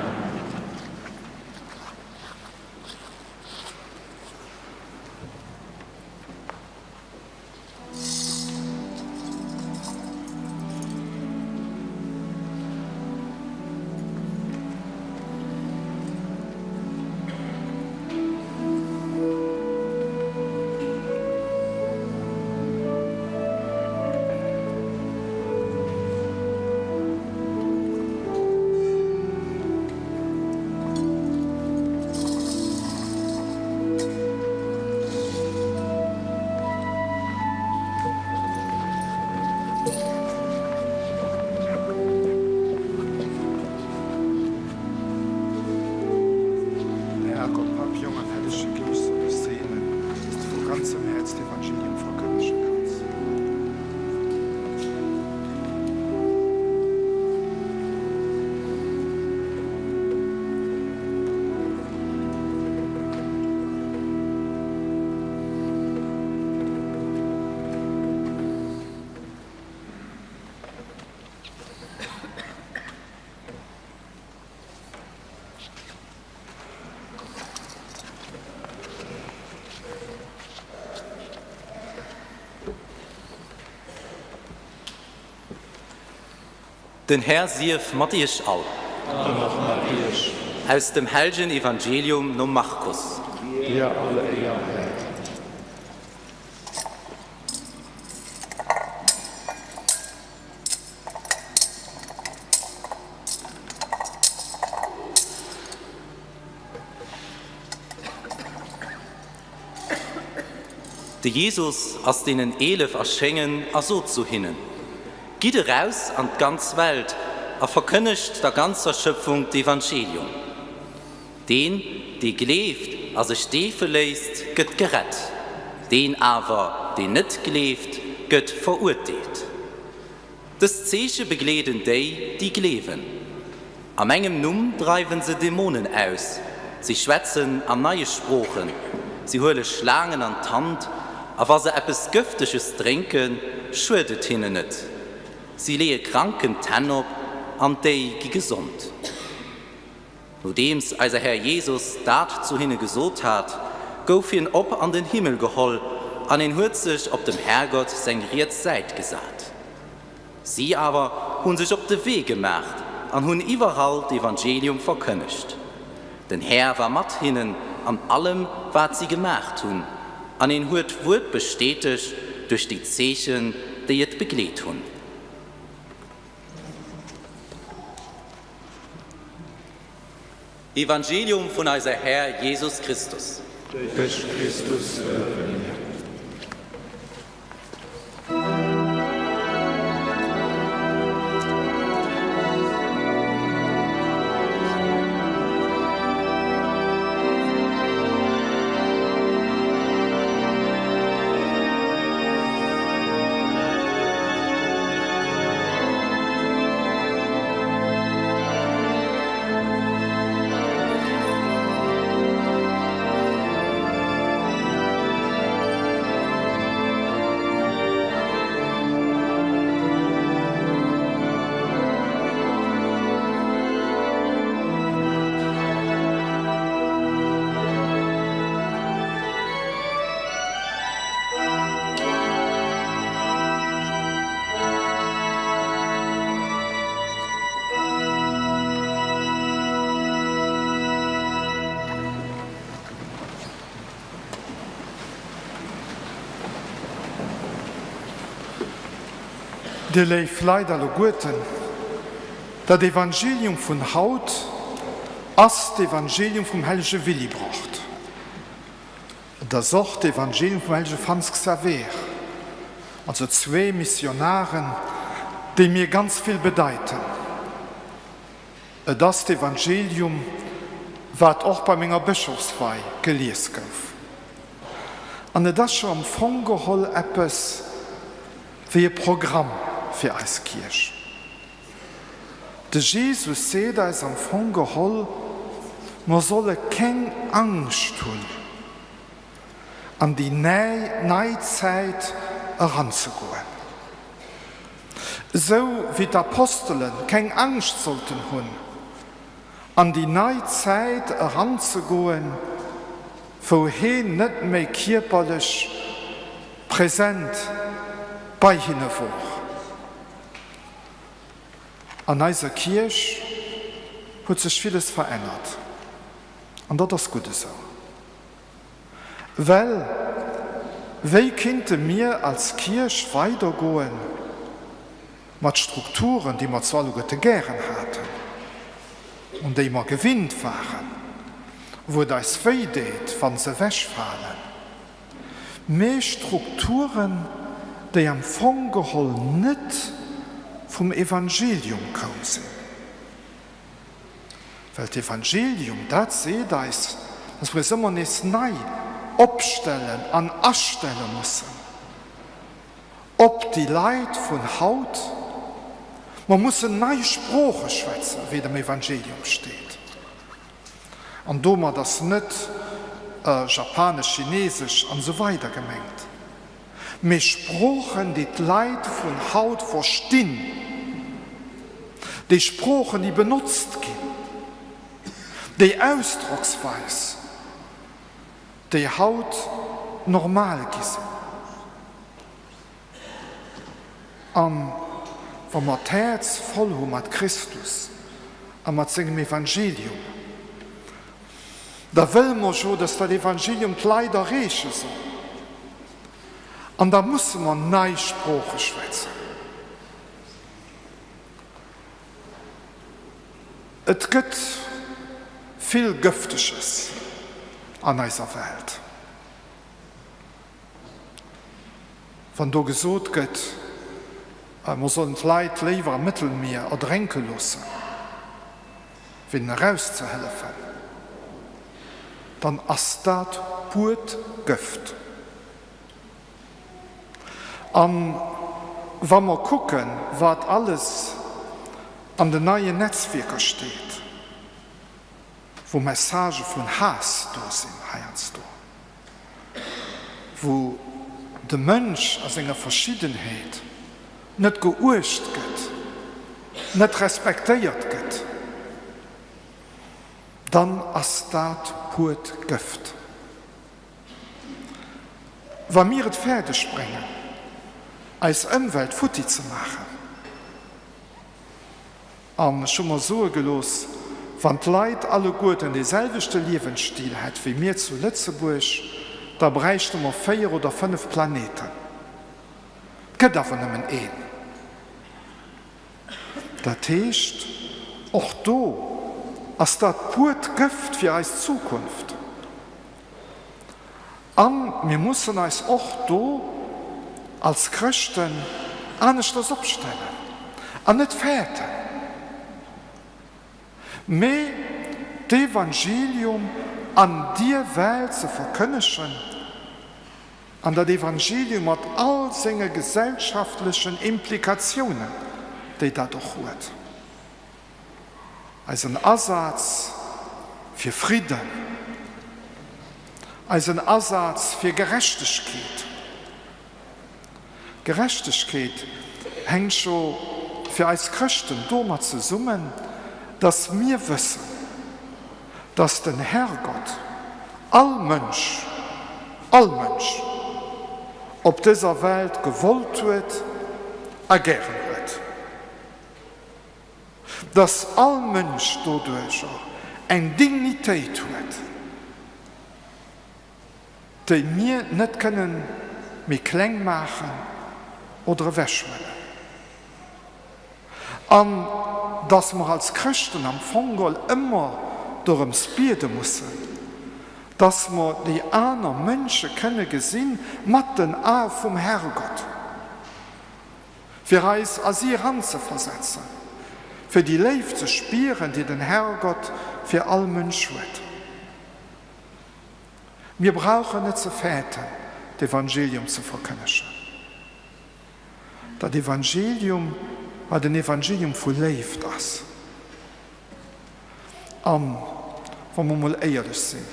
Den Herr sief Matthias all. Aus dem heiligen Evangelium no Markus. Ja, alle Ehre. De Jesus aus denen 11 erschengen so zu hinnen. Geht raus an die ganze Welt, verkündigt der ganzen Schöpfung das Evangelium. Den, die gelebt, also Stiefel lässt, geht gerettet. Den aber, die nicht gelebt, geht verurteilt. Das Zeichen begleiten die leben. Am engem Numm treiben sie Dämonen aus. Sie schwätzen an neue Sprachen. Sie holen Schlangen an die Hand, aber sie etwas Giftiges trinken, schadet ihnen nicht. Sie lehen kranken Tän op, an die gesund. Nodems also Herr Jesus dat zu hinne gesot hat, gouf ihn op an den Himmel geholl, an den huet sich ob dem Herrgott sein Seit gesagt. Sie aber hun sich op de Weg gemacht, an hun überall das Evangelium verkündigt. Den Herr war mat hinnen an allem, was sie gemacht hun, an den huet Wort bestätigt durch die Zeichen, die jet begleet hun. Evangelium von unser Herr Jesus Christus. Durch Christus. De leif leider lo Guten, dat Evangelium vun Haut ass d'Evangelium vum Helge Willi bracht. Das auch Evangelium vom Helge Franz Xaver, also 2 Missionaren, die mir ganz viel bedeuten. Das Evangelium wird auch bei meiner Bischofsweihe gelesen. Und das schon am Fond geholt etwas wie ein Programm für als Kirche. Der Jesus sagt, da ist am Fond geholt, man solle keine Angst tun. an die Neizeit heranzugehen. So wie die Aposteln keine Angst sollten haben, an die Neizeit heranzugehen, wohin nicht mehr körperlich präsent bei ihnen war. An unserer Kirche hat sich vieles verändert. Und das ist gut so. Weil, wie könnten wir als Kirche weitergehen mit Strukturen, die wir zwar gern hatten und die immer gewinnt waren, wo das wehgeht, wenn sie wegfallen. Mehr Strukturen, die am Fangehol nicht vom Evangelium kommen sind. Weil das Evangelium, das seht ihr, dass wir immer nicht neu abstellen, an anstellen müssen. Ob die Leute von Haut, man muss eine neue Sprache schwätzen, wie im Evangelium steht. Und da man das nicht Japanisch, Chinesisch und so weiter gemengt. Wir Sprachen, die die Leute von Haut verstehen. Die Sprachen, die benutzt werden. Die Ausdrucksweise, die Haut normal sind. Wenn wir das Herz voll haben mit Christus und mit seinem Evangelium, da will man schon, dass das Evangelium leider reichen soll. Und da muss man neue Sprache schwätzen. Es gibt viel Giftiges an dieser Welt. Wenn du gesagt wird, man soll die Leute lieber im Mittelmeer ertränken lassen, wenn rauszuhelfen, dann ist das pur Gift. Wenn wir gucken, was alles an den neuen Netzwerken steht, wo Messagen von Hass da sind, wo der Mensch aus seiner Verschiedenheit nicht geurcht wird, nicht respektiert wird, dann ist das pur Gift. Wenn wir es fertig bringen, als Umwelt Futti zu machen, und schon mal so gelos, wenn die Leute alle gut in denselben Lebensstil hat wie wir zu Lützeburg, da bräuchte man 4 oder 5 Planeten. Geht davon nicht einen. Das heißt, auch da ist das pur Gift für unsere Zukunft. Und wir müssen uns auch da als Christen anders das abstellen. Und nicht fährten. Mehr das Evangelium an die Welt zu verkündigen, an das Evangelium mit all seinen gesellschaftlichen Implikationen, die dadurch hat. Als ein Ersatz für Frieden, als ein Ersatz für Gerechtigkeit. Gerechtigkeit hängt schon für uns Christen damit zusammen, dass wir wissen, dass der Herrgott all Mensch auf dieser Welt gewollt wird, gern wird. Dass all Mensch dadurch eine Dignität hat, die wir nicht können mit klein machen oder wegschwimmen. Und dass wir als Christen am Fongol immer darum beten müssen, dass wir die anderen Menschen können gesehen mit den Augen vom Herrgott. Für uns als ihr ranzuversetzen, für die Leben zu spüren, die den Herrgott für alle Menschen hat. Wir brauchen nicht zu fäten, das Evangelium zu verkündigen. Das Evangelium war ein Evangelium von Leben ist. Wenn wir mal ehrlich sind.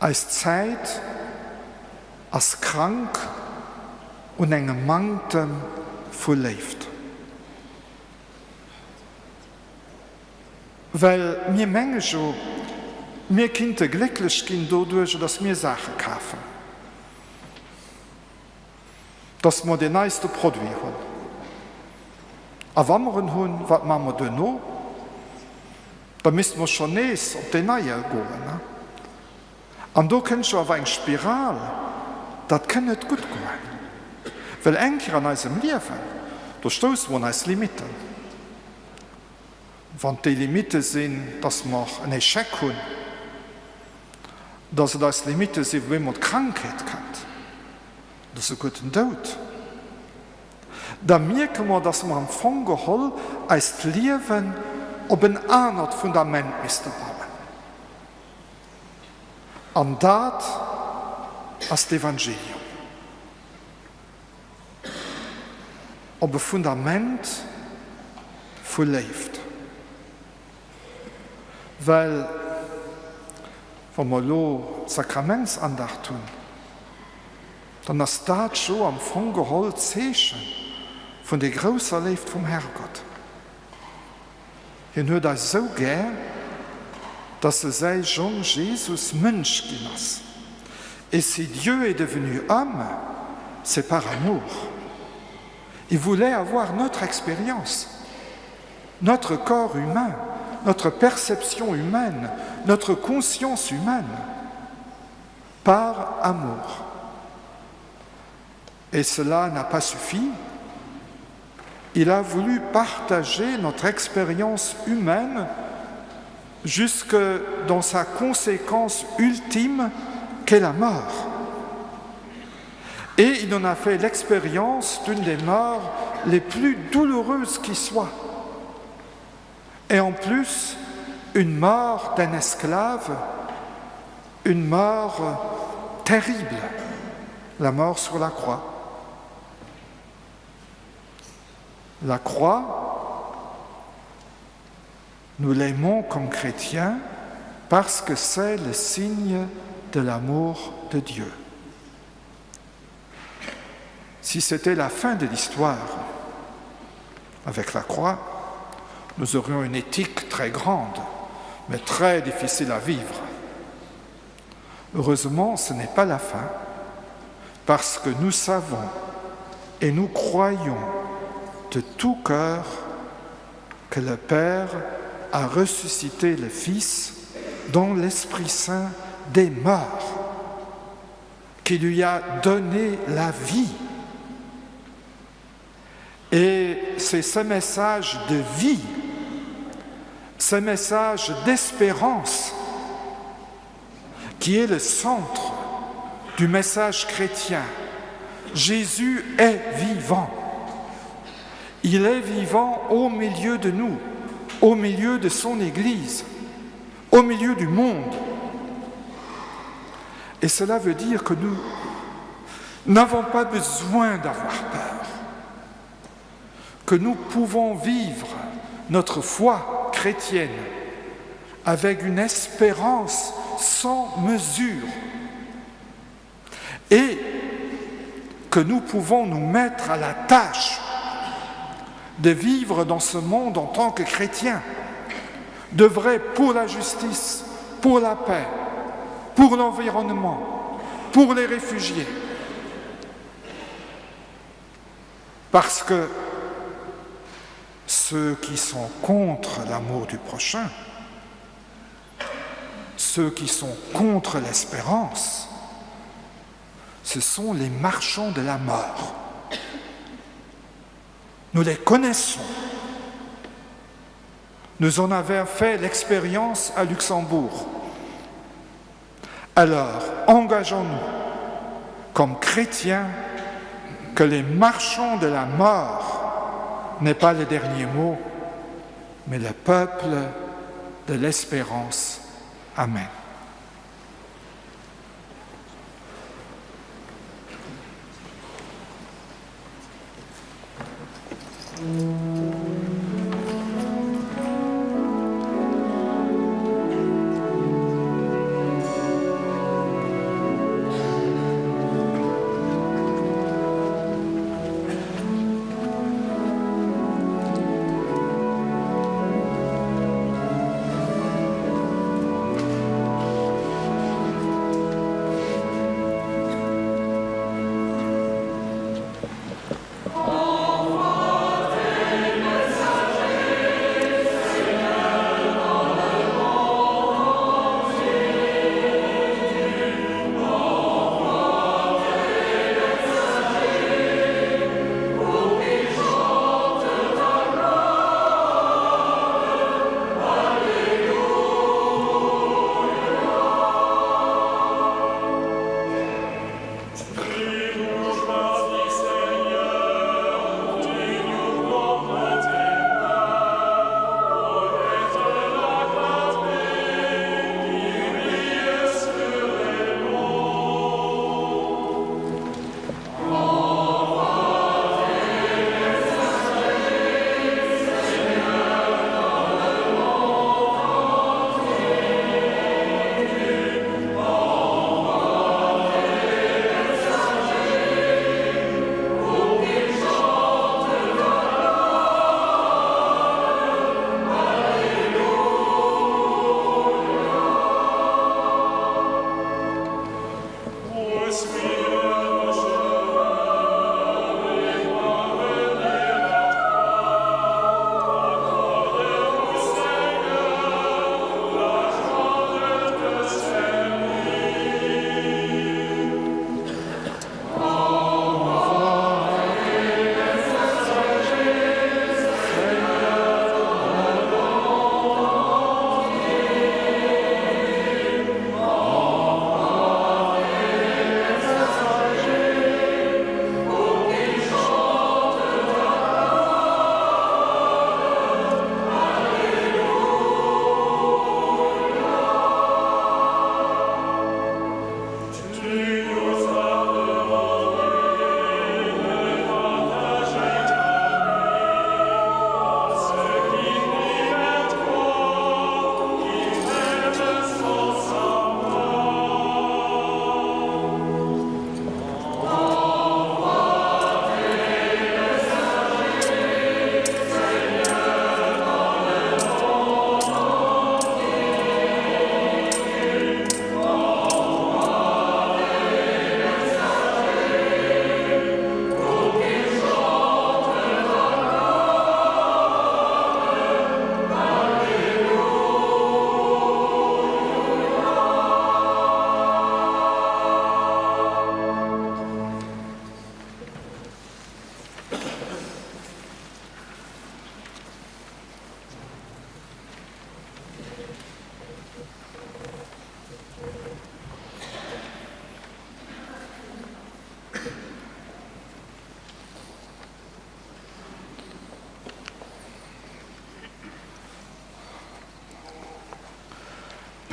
als Zeit, als krank und engem Mangtem verläuft. Weil mir Menge so, mir Kinder glücklich gehen dadurch, dass mir Sachen kaufen. Dass wir den neuesten Produkt haben. Aber wenn wir ihn haben, was machen wir denn noch? Da müssen wir schon nächst auf den Neue gehen. Ne? Und da kannst du auf eine Spirale, das kann nicht gut gehen. Weil eigentlich an unserem Leben, da stoßen wir an unsere Limiten. Wenn die Limiten sind, dass wir einen Scheck haben, dass es Limiten sind, wenn man Krankheit kennt, das ist ein guter Tod. Dann merken wir, dass wir am Anfang geholt als Leben auf ein anderes Fundament bauen. Und das ist das Evangelium. Auf ein Fundament verläuft. Weil, wenn wir Sakramentsandacht tun, dann ist das schon am Anfang geholt Zeichen von der großen Liebe vom Herrgott. Er hört das so gern, dass er sei Jean Jesus Mensch genoss. Et si Dieu est devenu homme, c'est par amour. Il voulait avoir notre expérience, notre corps humain, notre perception humaine, notre conscience humaine, par amour. Et cela n'a pas suffi. Il a voulu partager notre expérience humaine jusque dans sa conséquence ultime qu'est la mort. Et il en a fait l'expérience d'une des morts les plus douloureuses qui soient. Et en plus, une mort d'un esclave, une mort terrible, la mort sur la croix. La croix, nous l'aimons comme chrétiens parce que c'est le signe de l'amour de Dieu. Si c'était la fin de l'histoire, avec la croix, nous aurions une éthique très grande, mais très difficile à vivre. Heureusement, ce n'est pas la fin, parce que nous savons et nous croyons de tout cœur que le Père a ressuscité le Fils dans l'Esprit Saint des morts, qui lui a donné la vie. Et c'est ce message de vie, ce message d'espérance, qui est le centre du message chrétien. Jésus est vivant. Il est vivant au milieu de nous, au milieu de son Église, au milieu du monde. Et cela veut dire que nous n'avons pas besoin d'avoir peur, que nous pouvons vivre notre foi chrétienne avec une espérance sans mesure et que nous pouvons nous mettre à la tâche de vivre dans ce monde en tant que chrétiens, d'œuvrer pour la justice, pour la paix, pour l'environnement, pour les réfugiés. Parce que ceux qui sont contre l'amour du prochain, ceux qui sont contre l'espérance, ce sont les marchands de la mort. Nous les connaissons. Nous en avons fait l'expérience à Luxembourg. Alors, engageons-nous comme chrétiens que les marchands de la mort n'est pas le dernier mot, mais le peuple de l'espérance. Amen.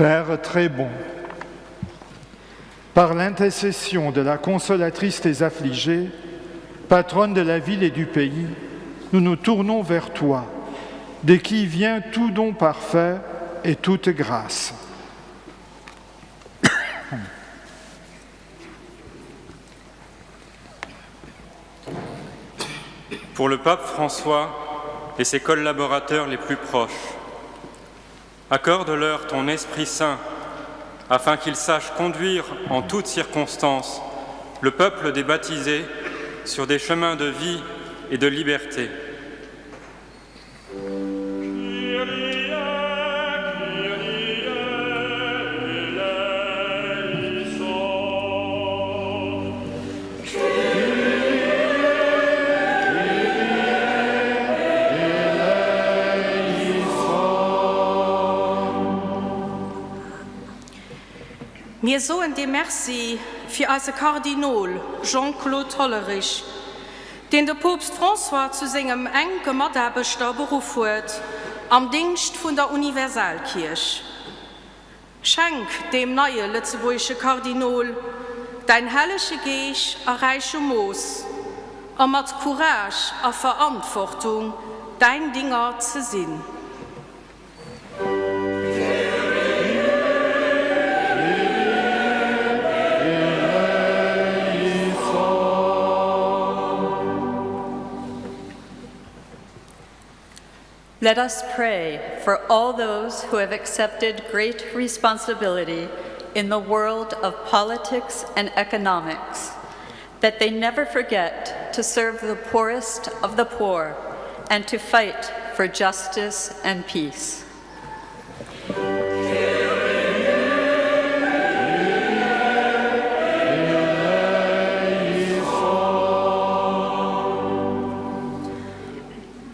Père très bon, par l'intercession de la consolatrice des affligés, patronne de la ville et du pays, nous nous tournons vers toi, de qui vient tout don parfait et toute grâce. Pour le pape François et ses collaborateurs les plus proches, accorde-leur ton Esprit Saint, afin qu'ils sachent conduire en toutes circonstances le peuple des baptisés sur des chemins de vie et de liberté. Wir sagen dir merci für unseren Kardinal Jean-Claude Tollerich, den der Papst François zu seinem engen Mitarbeiter berufen hat, am Dienst von der Universalkirche. Schenk dem neuen Lützeburgischen Kardinal dein herrliche Geist a reiche Moos, und mit Courage und Verantwortung dein Dinger zu sehen. Let us pray for all those who have accepted great responsibility in the world of politics and economics, that they never forget to serve the poorest of the poor and to fight for justice and peace.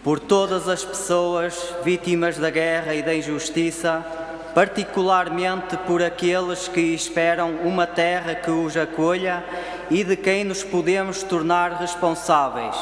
Por todas as pessoas vítimas da guerra e da injustiça, particularmente por aqueles que esperam uma terra que os acolha e de quem nos podemos tornar responsáveis.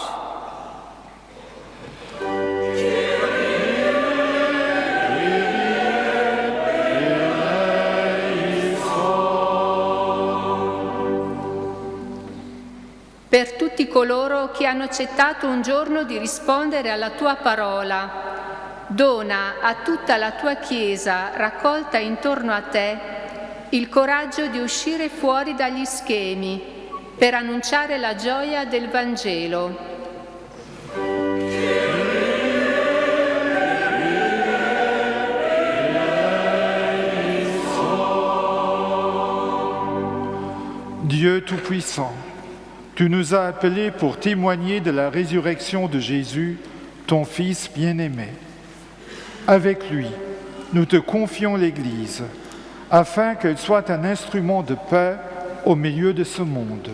Per tutti coloro che hanno accettato un giorno di rispondere alla tua parola, dona a tutta la tua Chiesa raccolta intorno a te il coraggio di uscire fuori dagli schemi per annunciare la gioia del Vangelo. Dieu Tout-Puissant, tu nous as appelés pour témoigner de la résurrection de Jésus, ton Fils bien-aimé. Avec lui, nous te confions l'Église, afin qu'elle soit un instrument de paix au milieu de ce monde.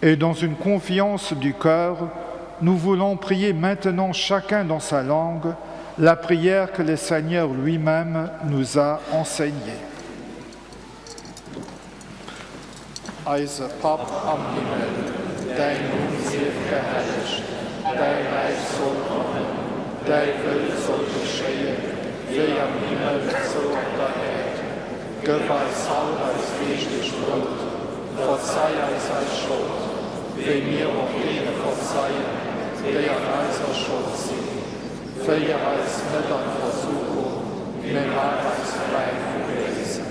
Et dans une confiance du cœur, nous voulons prier maintenant chacun dans sa langue la prière que le Seigneur lui-même nous a enseignée. Eise Pap am Himmel, dein Name wird verherrlicht, dein Reich soll kommen, dein Wille soll geschehen, wie am Himmel so auf der Erde. Gib uns allweils täglich Brot, verzeih uns unsere Schuld, wie wir auch denen verzeihen, die an unserer Schuld sind. Führe uns nicht an Versuchung, nimm uns frei von Bösen.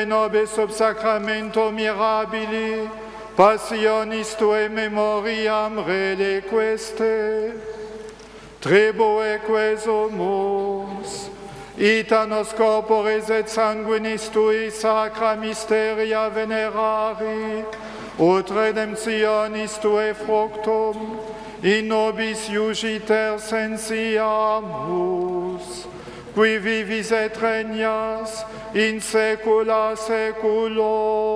tue nobis sub sacramento mirabili, passionis tue memoriam reliqueste, tribueque sumus, ita nos corporis et sanguinis tui sacra mysteria venerari, ut redemptionis tue fructum, in nobis iugiter sensiamus, qui vivis et regnas in saecula saeculorum.